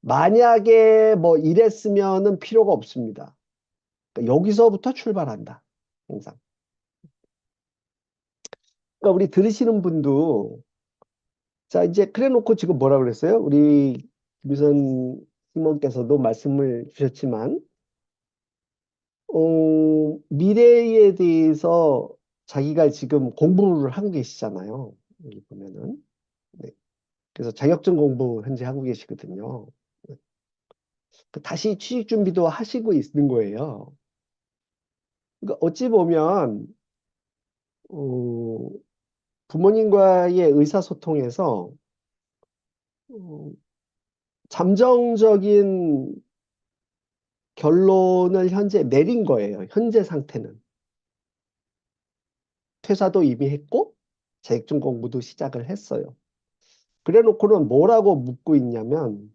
만약에 뭐 이랬으면은 필요가 없습니다. 그러니까 여기서부터 출발한다. 항상. 그러니까 우리 들으시는 분도 자, 이제 그래 놓고 지금 뭐라 그랬어요? 우리 김선 팀원께서도 말씀을 주셨지만 미래에 대해서 자기가 지금 공부를 하고 계시잖아요. 여기 보면은. 네. 그래서 자격증 공부 현재 하고 계시거든요. 네. 그 다시 취직 준비도 하시고 있는 거예요. 그러니까 어찌 보면 어, 부모님과의 의사소통에서 잠정적인 결론을 현재 내린 거예요. 현재 상태는. 퇴사도 이미 했고, 자격증 공부도 시작을 했어요. 그래 놓고는 뭐라고 묻고 있냐면,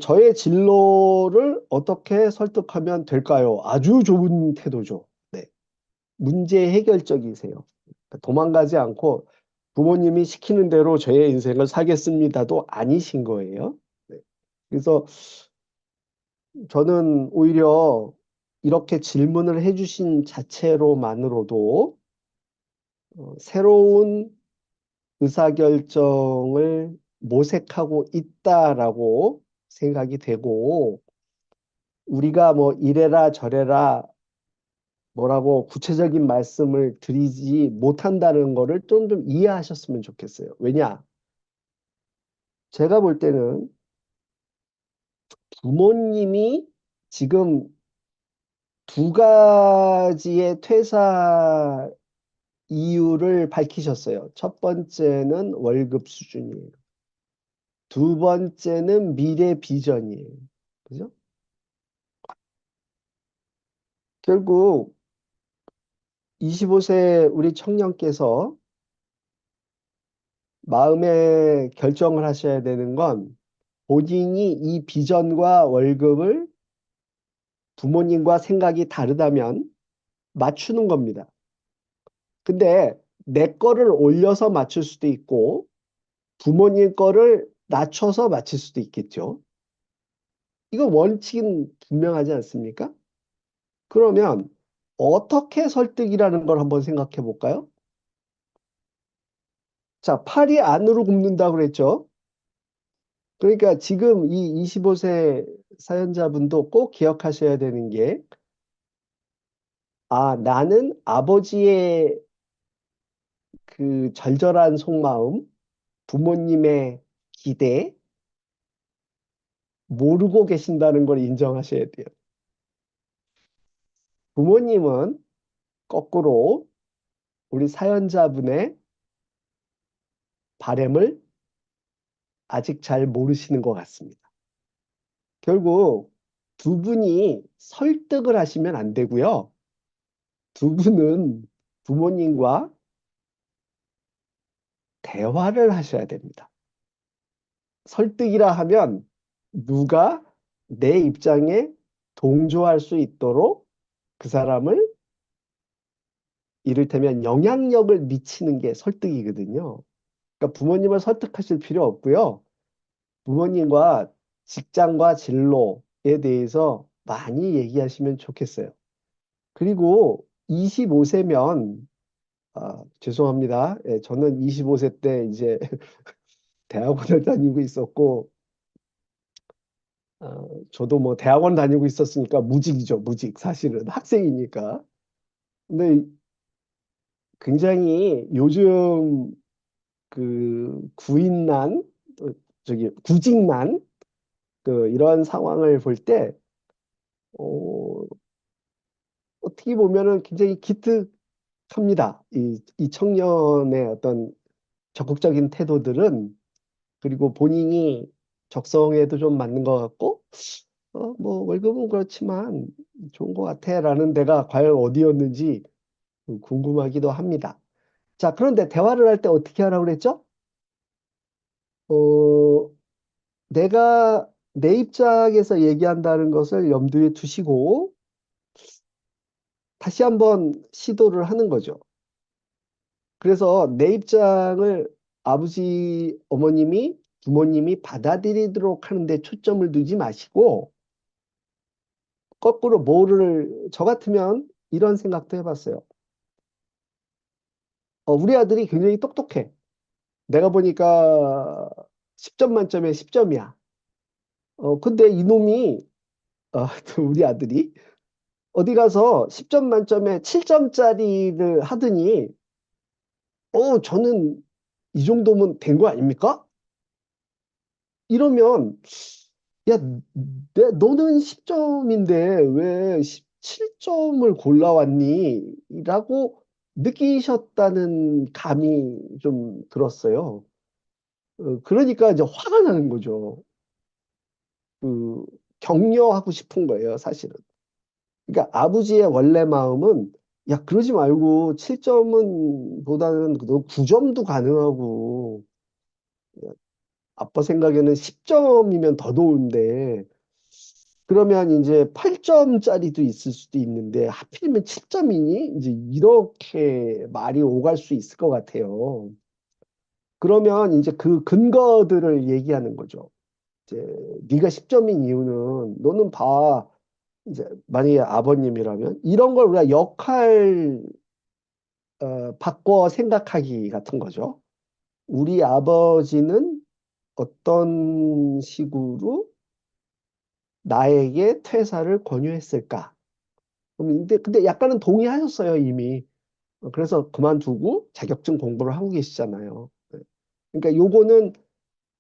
저의 진로를 어떻게 설득하면 될까요? 아주 좋은 태도죠. 네. 문제 해결적이세요. 그러니까 도망가지 않고 부모님이 시키는 대로 저의 인생을 살겠습니다도 아니신 거예요. 네. 그래서 저는 오히려 이렇게 질문을 해주신 자체로만으로도 새로운 의사결정을 모색하고 있다라고 생각이 되고, 우리가 뭐 이래라 저래라 뭐라고 구체적인 말씀을 드리지 못한다는 거를 좀 이해하셨으면 좋겠어요. 왜냐? 제가 볼 때는 부모님이 지금 두 가지의 퇴사 이유를 밝히셨어요. 첫 번째는 월급 수준이에요. 두 번째는 미래 비전이에요. 그죠? 결국 25세 우리 청년께서 마음의 결정을 하셔야 되는 건 본인이 이 비전과 월급을 부모님과 생각이 다르다면 맞추는 겁니다. 근데 내 거를 올려서 맞출 수도 있고 부모님 거를 낮춰서 맞출 수도 있겠죠. 이거 원칙은 분명하지 않습니까? 그러면 어떻게 설득이라는 걸 한번 생각해 볼까요? 자, 팔이 안으로 굽는다고 그랬죠. 그러니까 지금 이 25세 사연자분도 꼭 기억하셔야 되는 게, 아, 나는 아버지의 그 절절한 속마음, 부모님의 기대, 모르고 계신다는 걸 인정하셔야 돼요. 부모님은 거꾸로 우리 사연자분의 바램을 아직 잘 모르시는 것 같습니다. 결국 두 분이 설득을 하시면 안 되고요. 두 분은 부모님과 대화를 하셔야 됩니다. 설득이라 하면 누가 내 입장에 동조할 수 있도록 그 사람을 이를테면 영향력을 미치는 게 설득이거든요. 그러니까 부모님을 설득하실 필요 없고요. 부모님과 직장과 진로에 대해서 많이 얘기하시면 좋겠어요. 그리고 25세면, 죄송합니다. 예, 저는 25세 때 이제 대학원을 다니고 있었고, 저도 뭐 대학원 다니고 있었으니까 무직이죠, 무직. 사실은 학생이니까. 근데 굉장히 요즘 그 구인난, 구직난, 이런 상황을 볼 때, 어, 어떻게 보면은 굉장히 기특합니다. 이 청년의 어떤 적극적인 태도들은, 그리고 본인이 적성에도 좀 맞는 것 같고, 뭐, 월급은 그렇지만 좋은 것 같아. 라는 데가 과연 어디였는지 궁금하기도 합니다. 자, 그런데 대화를 할 때 어떻게 하라고 그랬죠? 어, 내가 내 입장에서 얘기한다는 것을 염두에 두시고 다시 한번 시도를 하는 거죠. 그래서 내 입장을 아버지, 어머님이, 부모님이 받아들이도록 하는데 초점을 두지 마시고 거꾸로 저 같으면 이런 생각도 해봤어요. 우리 아들이 굉장히 똑똑해. 내가 보니까 10점 만점에 10점이야. 근데 이놈이, 우리 아들이 어디 가서 10점 만점에 7점짜리를 하더니, 저는 이 정도면 된 거 아닙니까? 이러면, 야, 너는 10점인데 왜 17점을 골라왔니? 라고 느끼셨다는 감이 좀 들었어요. 그러니까 이제 화가 나는 거죠. 그 격려하고 싶은 거예요, 사실은. 그러니까 아버지의 원래 마음은 야, 그러지 말고 7점은 보다는 너 9점도 가능하고 아빠 생각에는 10점이면 더 좋은데 그러면 이제 8점짜리도 있을 수도 있는데 하필이면 7점이니? 이제 이렇게 말이 오갈 수 있을 것 같아요. 그러면 이제 그 근거들을 얘기하는 거죠. 이제 네가 10점인 이유는 너는 봐. 이제 만약에 아버님이라면 이런 걸 우리가 역할 바꿔 생각하기 같은 거죠. 우리 아버지는 어떤 식으로 나에게 퇴사를 권유했을까? 근데 약간은 동의하셨어요, 이미. 그래서 그만두고 자격증 공부를 하고 계시잖아요. 네. 그러니까 요거는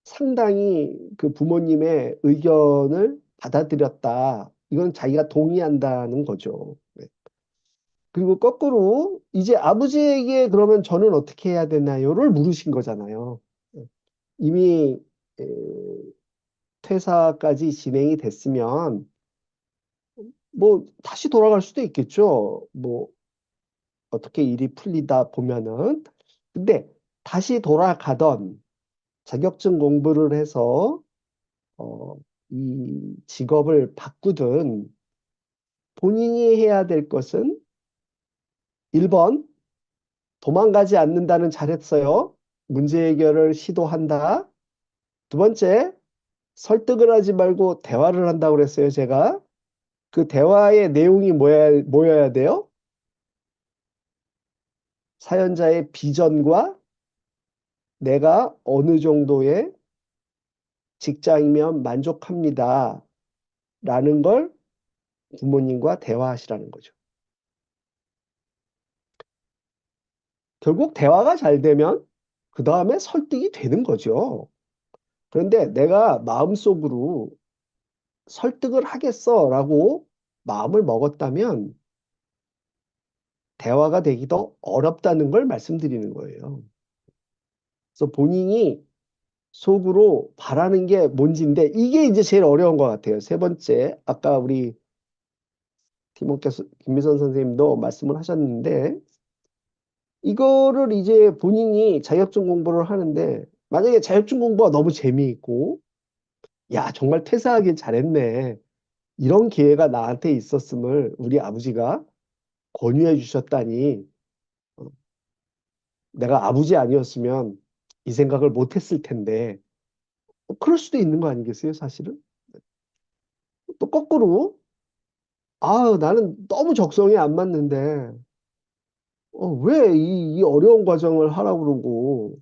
상당히 그 부모님의 의견을 받아들였다. 이건 자기가 동의한다는 거죠. 네. 그리고 거꾸로 이제 아버지에게 그러면 저는 어떻게 해야 되나요를 물으신 거잖아요. 네. 이미 에, 퇴사까지 진행이 됐으면 뭐 다시 돌아갈 수도 있겠죠. 뭐 어떻게 일이 풀리다 보면은. 근데 다시 돌아가던 자격증 공부를 해서 어, 이 직업을 바꾸든 본인이 해야 될 것은 1번 도망가지 않는다는 잘했어요. 문제 해결을 시도한다. 두 번째, 설득을 하지 말고 대화를 한다고 그랬어요, 제가. 그 대화의 내용이 뭐여야 돼요? 사연자의 비전과 내가 어느 정도의 직장이면 만족합니다. 라는 걸 부모님과 대화하시라는 거죠. 결국 대화가 잘 되면 그 다음에 설득이 되는 거죠. 그런데 내가 마음속으로 설득을 하겠어라고 마음을 먹었다면 대화가 되기도 어렵다는 걸 말씀드리는 거예요. 그래서 본인이 속으로 바라는 게 뭔지인데 이게 이제 제일 어려운 것 같아요. 세 번째, 아까 우리 팀원께서 김미선 선생님도 말씀을 하셨는데 이거를 이제 본인이 자격증 공부를 하는데 만약에 자격증 공부가 너무 재미있고 야 정말 퇴사하길 잘했네 이런 기회가 나한테 있었음을 우리 아버지가 권유해 주셨다니 어, 내가 아버지 아니었으면 이 생각을 못했을 텐데 그럴 수도 있는 거 아니겠어요 사실은. 또 거꾸로 아 나는 너무 적성에 안 맞는데 왜 이 어려운 과정을 하라고 그러고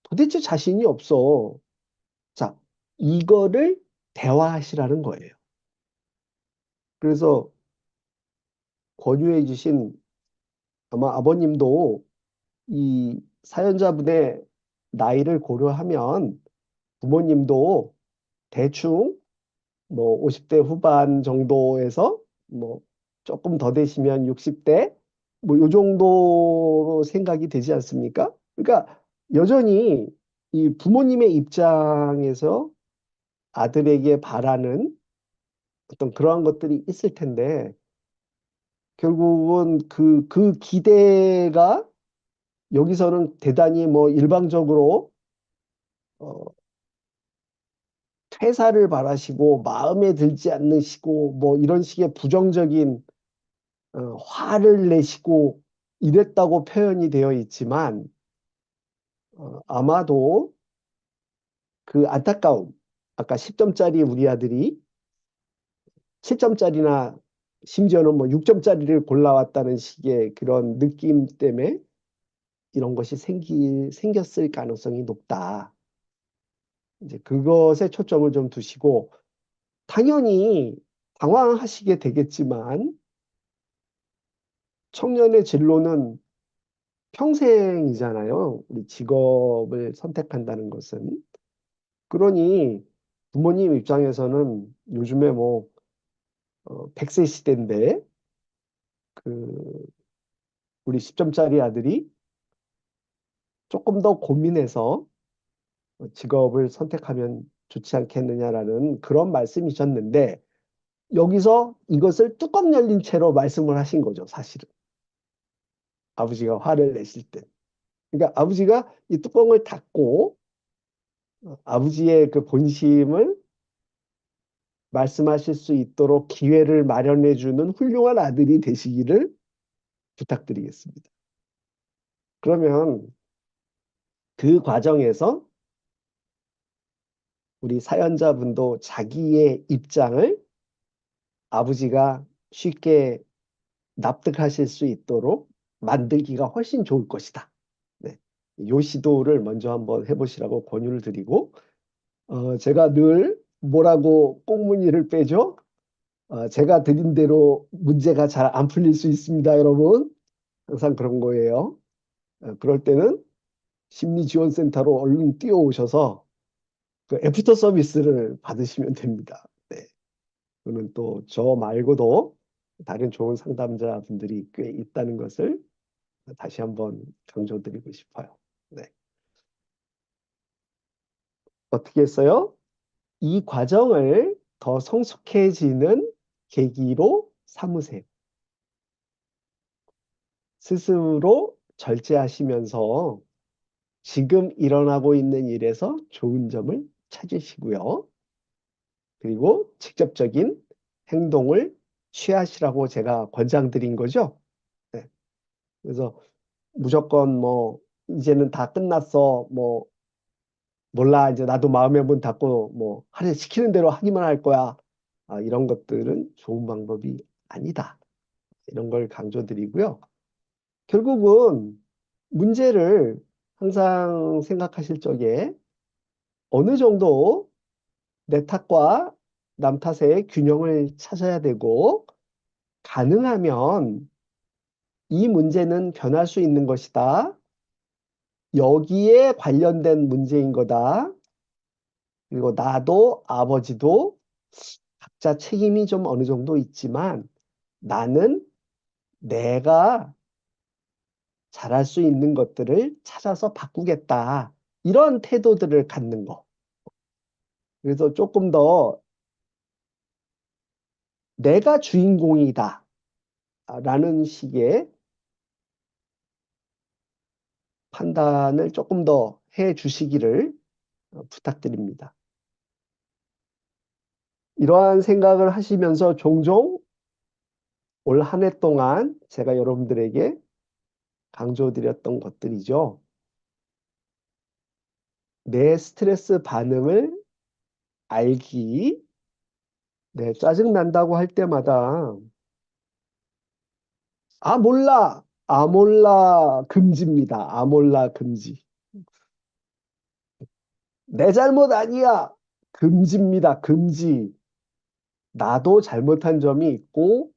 도대체 자신이 없어. 자, 이거를 대화하시라는 거예요. 그래서 권유해 주신 아마 아버님도 이 사연자분의 나이를 고려하면 부모님도 대충 뭐 50대 후반 정도에서 뭐 조금 더 되시면 60대 뭐 요 정도로 생각이 되지 않습니까? 그러니까 여전히 이 부모님의 입장에서 아들에게 바라는 어떤 그러한 것들이 있을 텐데 결국은 그 기대가 여기서는 대단히 뭐 일방적으로 어, 퇴사를 바라시고 마음에 들지 않으시고 뭐 이런 식의 부정적인 화를 내시고 이랬다고 표현이 되어 있지만 아마도 그 안타까움 아까 10점짜리 우리 아들이 7점짜리나 심지어는 뭐 6점짜리를 골라왔다는 식의 그런 느낌 때문에 이런 것이 생겼을 가능성이 높다. 이제 그것에 초점을 좀 두시고, 당연히 당황하시게 되겠지만, 청년의 진로는 평생이잖아요. 우리 직업을 선택한다는 것은. 그러니 부모님 입장에서는 요즘에 뭐, 100세 시대인데, 그, 우리 10점짜리 아들이 조금 더 고민해서 직업을 선택하면 좋지 않겠느냐라는 그런 말씀이셨는데 여기서 이것을 뚜껑 열린 채로 말씀을 하신 거죠, 사실은. 아버지가 화를 내실 때. 그러니까 아버지가 이 뚜껑을 닫고 아버지의 그 본심을 말씀하실 수 있도록 기회를 마련해 주는 훌륭한 아들이 되시기를 부탁드리겠습니다. 그러면 그 과정에서 우리 사연자분도 자기의 입장을 아버지가 쉽게 납득하실 수 있도록 만들기가 훨씬 좋을 것이다. 네. 요 시도를 먼저 한번 해보시라고 권유를 드리고, 제가 늘 뭐라고 꽁무니를 빼죠? 제가 드린 대로 문제가 잘 안 풀릴 수 있습니다, 여러분. 항상 그런 거예요. 그럴 때는 심리지원센터로 얼른 뛰어오셔서 그 애프터 서비스를 받으시면 됩니다. 네. 그는 또 저 말고도 다른 좋은 상담자분들이 꽤 있다는 것을 다시 한번 강조드리고 싶어요. 네. 어떻게 했어요? 이 과정을 더 성숙해지는 계기로 삼으세요. 스스로 절제하시면서 지금 일어나고 있는 일에서 좋은 점을 찾으시고요. 그리고 직접적인 행동을 취하시라고 제가 권장드린 거죠. 네. 그래서 무조건 뭐 이제는 다 끝났어. 뭐 몰라 이제 나도 마음의 문 닫고 뭐 하려 시키는 대로 하기만 할 거야. 이런 것들은 좋은 방법이 아니다. 이런 걸 강조드리고요. 결국은 문제를 항상 생각하실 적에 어느 정도 내 탓과 남 탓의 균형을 찾아야 되고 가능하면 이 문제는 변할 수 있는 것이다. 여기에 관련된 문제인 거다. 그리고 나도 아버지도 각자 책임이 좀 어느 정도 있지만 나는 내가 잘할 수 있는 것들을 찾아서 바꾸겠다. 이런 태도들을 갖는 거. 그래서 조금 더 내가 주인공이다. 라는 식의 판단을 조금 더 해 주시기를 부탁드립니다. 이러한 생각을 하시면서 종종 올 한 해 동안 제가 여러분들에게 강조드렸던 것들이죠. 내 스트레스 반응을 알기, 짜증 난다고 할 때마다 몰라, 몰라 금지입니다. 몰라 금지. 내 잘못 아니야. 금지입니다. 금지. 나도 잘못한 점이 있고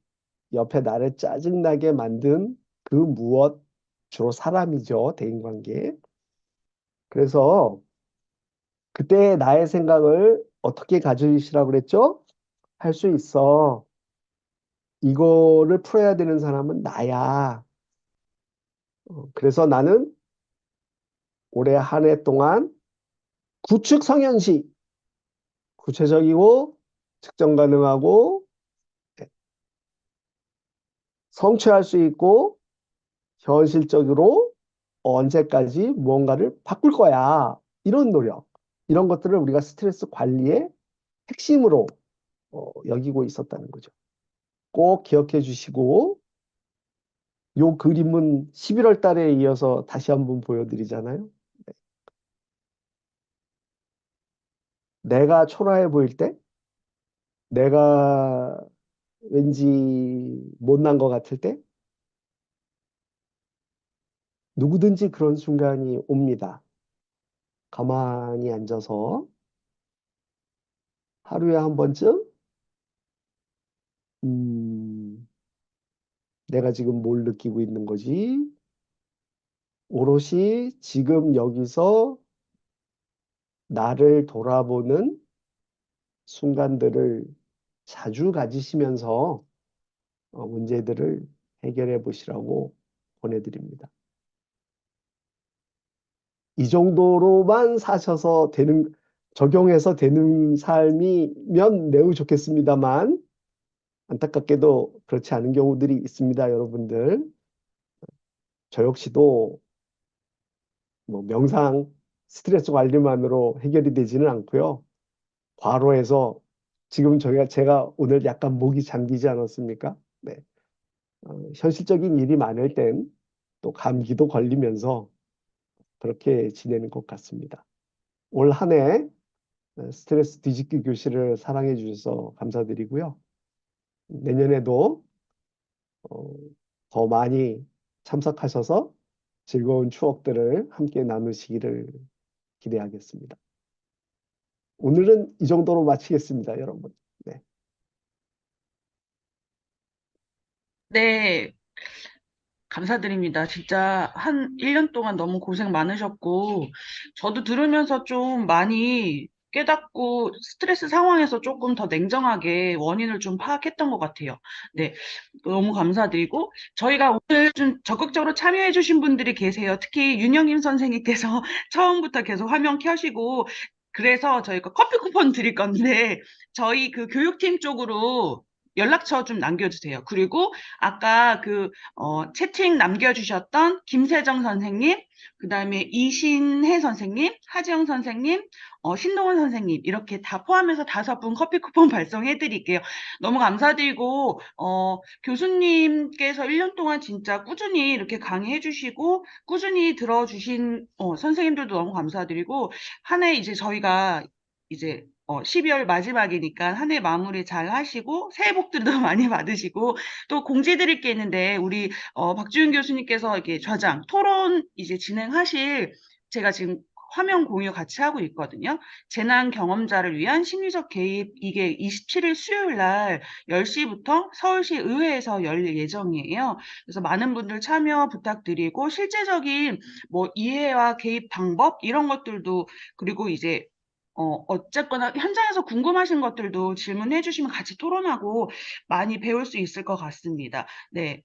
옆에 나를 짜증나게 만든 그 무엇, 주로 사람이죠. 대인관계. 그래서 그때 나의 생각을 어떻게 가지시라고 그랬죠? 할 수 있어. 이거를 풀어야 되는 사람은 나야. 그래서 나는 올해 한 해 동안 구축 성현시, 구체적이고 측정 가능하고 성취할 수 있고 현실적으로 언제까지 무언가를 바꿀 거야. 이런 노력, 이런 것들을 우리가 스트레스 관리의 핵심으로 여기고 있었다는 거죠. 꼭 기억해 주시고 요 그림은 11월 달에 이어서 다시 한번 보여드리잖아요. 내가 초라해 보일 때, 내가 왠지 못난 것 같을 때, 누구든지 그런 순간이 옵니다. 가만히 앉아서 하루에 한 번쯤, 음, 내가 지금 뭘 느끼고 있는 거지? 오롯이 지금 여기서 나를 돌아보는 순간들을 자주 가지시면서 문제들을 해결해 보시라고 보내드립니다. 이 정도로만 사셔서 적용해서 되는 삶이면 매우 좋겠습니다만, 안타깝게도 그렇지 않은 경우들이 있습니다, 여러분들. 저 역시도 뭐 명상, 스트레스 관리만으로 해결이 되지는 않고요. 과로해서 지금 제가 오늘 약간 목이 잠기지 않았습니까? 네. 현실적인 일이 많을 땐 또 감기도 걸리면서 그렇게 지내는 것 같습니다. 올 한 해 스트레스 뒤집기 교실을 사랑해 주셔서 감사드리고요. 내년에도 어, 더 많이 참석하셔서 즐거운 추억들을 함께 나누시기를 기대하겠습니다. 오늘은 이 정도로 마치겠습니다, 여러분. 네. 네, 감사드립니다. 진짜 한 1년 동안 너무 고생 많으셨고, 저도 들으면서 좀 많이 깨닫고 스트레스 상황에서 조금 더 냉정하게 원인을 좀 파악했던 것 같아요. 네, 너무 감사드리고, 저희가 오늘 좀 적극적으로 참여해주신 분들이 계세요. 특히 윤영임 선생님께서 처음부터 계속 화면 켜시고, 그래서 저희가 커피 쿠폰 드릴 건데, 저희 그 교육팀 쪽으로 연락처 좀 남겨주세요. 그리고 아까 채팅 남겨주셨던 김세정 선생님, 그 다음에 이신혜 선생님, 하지영 선생님, 신동원 선생님, 이렇게 다 포함해서 5분 커피 쿠폰 발송해드릴게요. 너무 감사드리고, 교수님께서 1년 동안 진짜 꾸준히 이렇게 강의해주시고, 꾸준히 들어주신, 선생님들도 너무 감사드리고, 한 해 이제 저희가 이제 12월 마지막이니까 한 해 마무리 잘 하시고, 새해 복들도 많이 받으시고, 또 공지 드릴 게 있는데 우리 박지훈 교수님께서 이렇게 좌장 토론 이제 진행하실 제가 지금 화면 공유 같이 하고 있거든요. 재난 경험자를 위한 심리적 개입 이게 27일 수요일 날 10시부터 서울시 의회에서 열릴 예정이에요. 그래서 많은 분들 참여 부탁드리고 실제적인 뭐 이해와 개입 방법 이런 것들도 그리고 이제 어쨌거나 현장에서 궁금하신 것들도 질문해 주시면 같이 토론하고 많이 배울 수 있을 것 같습니다. 네,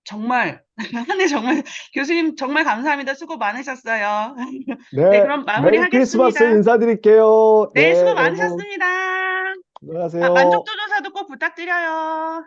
정말 한 해 정말 교수님 정말 감사합니다. 수고 많으셨어요. 네, 네, 그럼 메리 크리스마스 마무리하겠습니다. 인사드릴게요. 네, 수고 네, 여러분, 많으셨습니다. 들어가세요. 만족도 조사도 꼭 부탁드려요.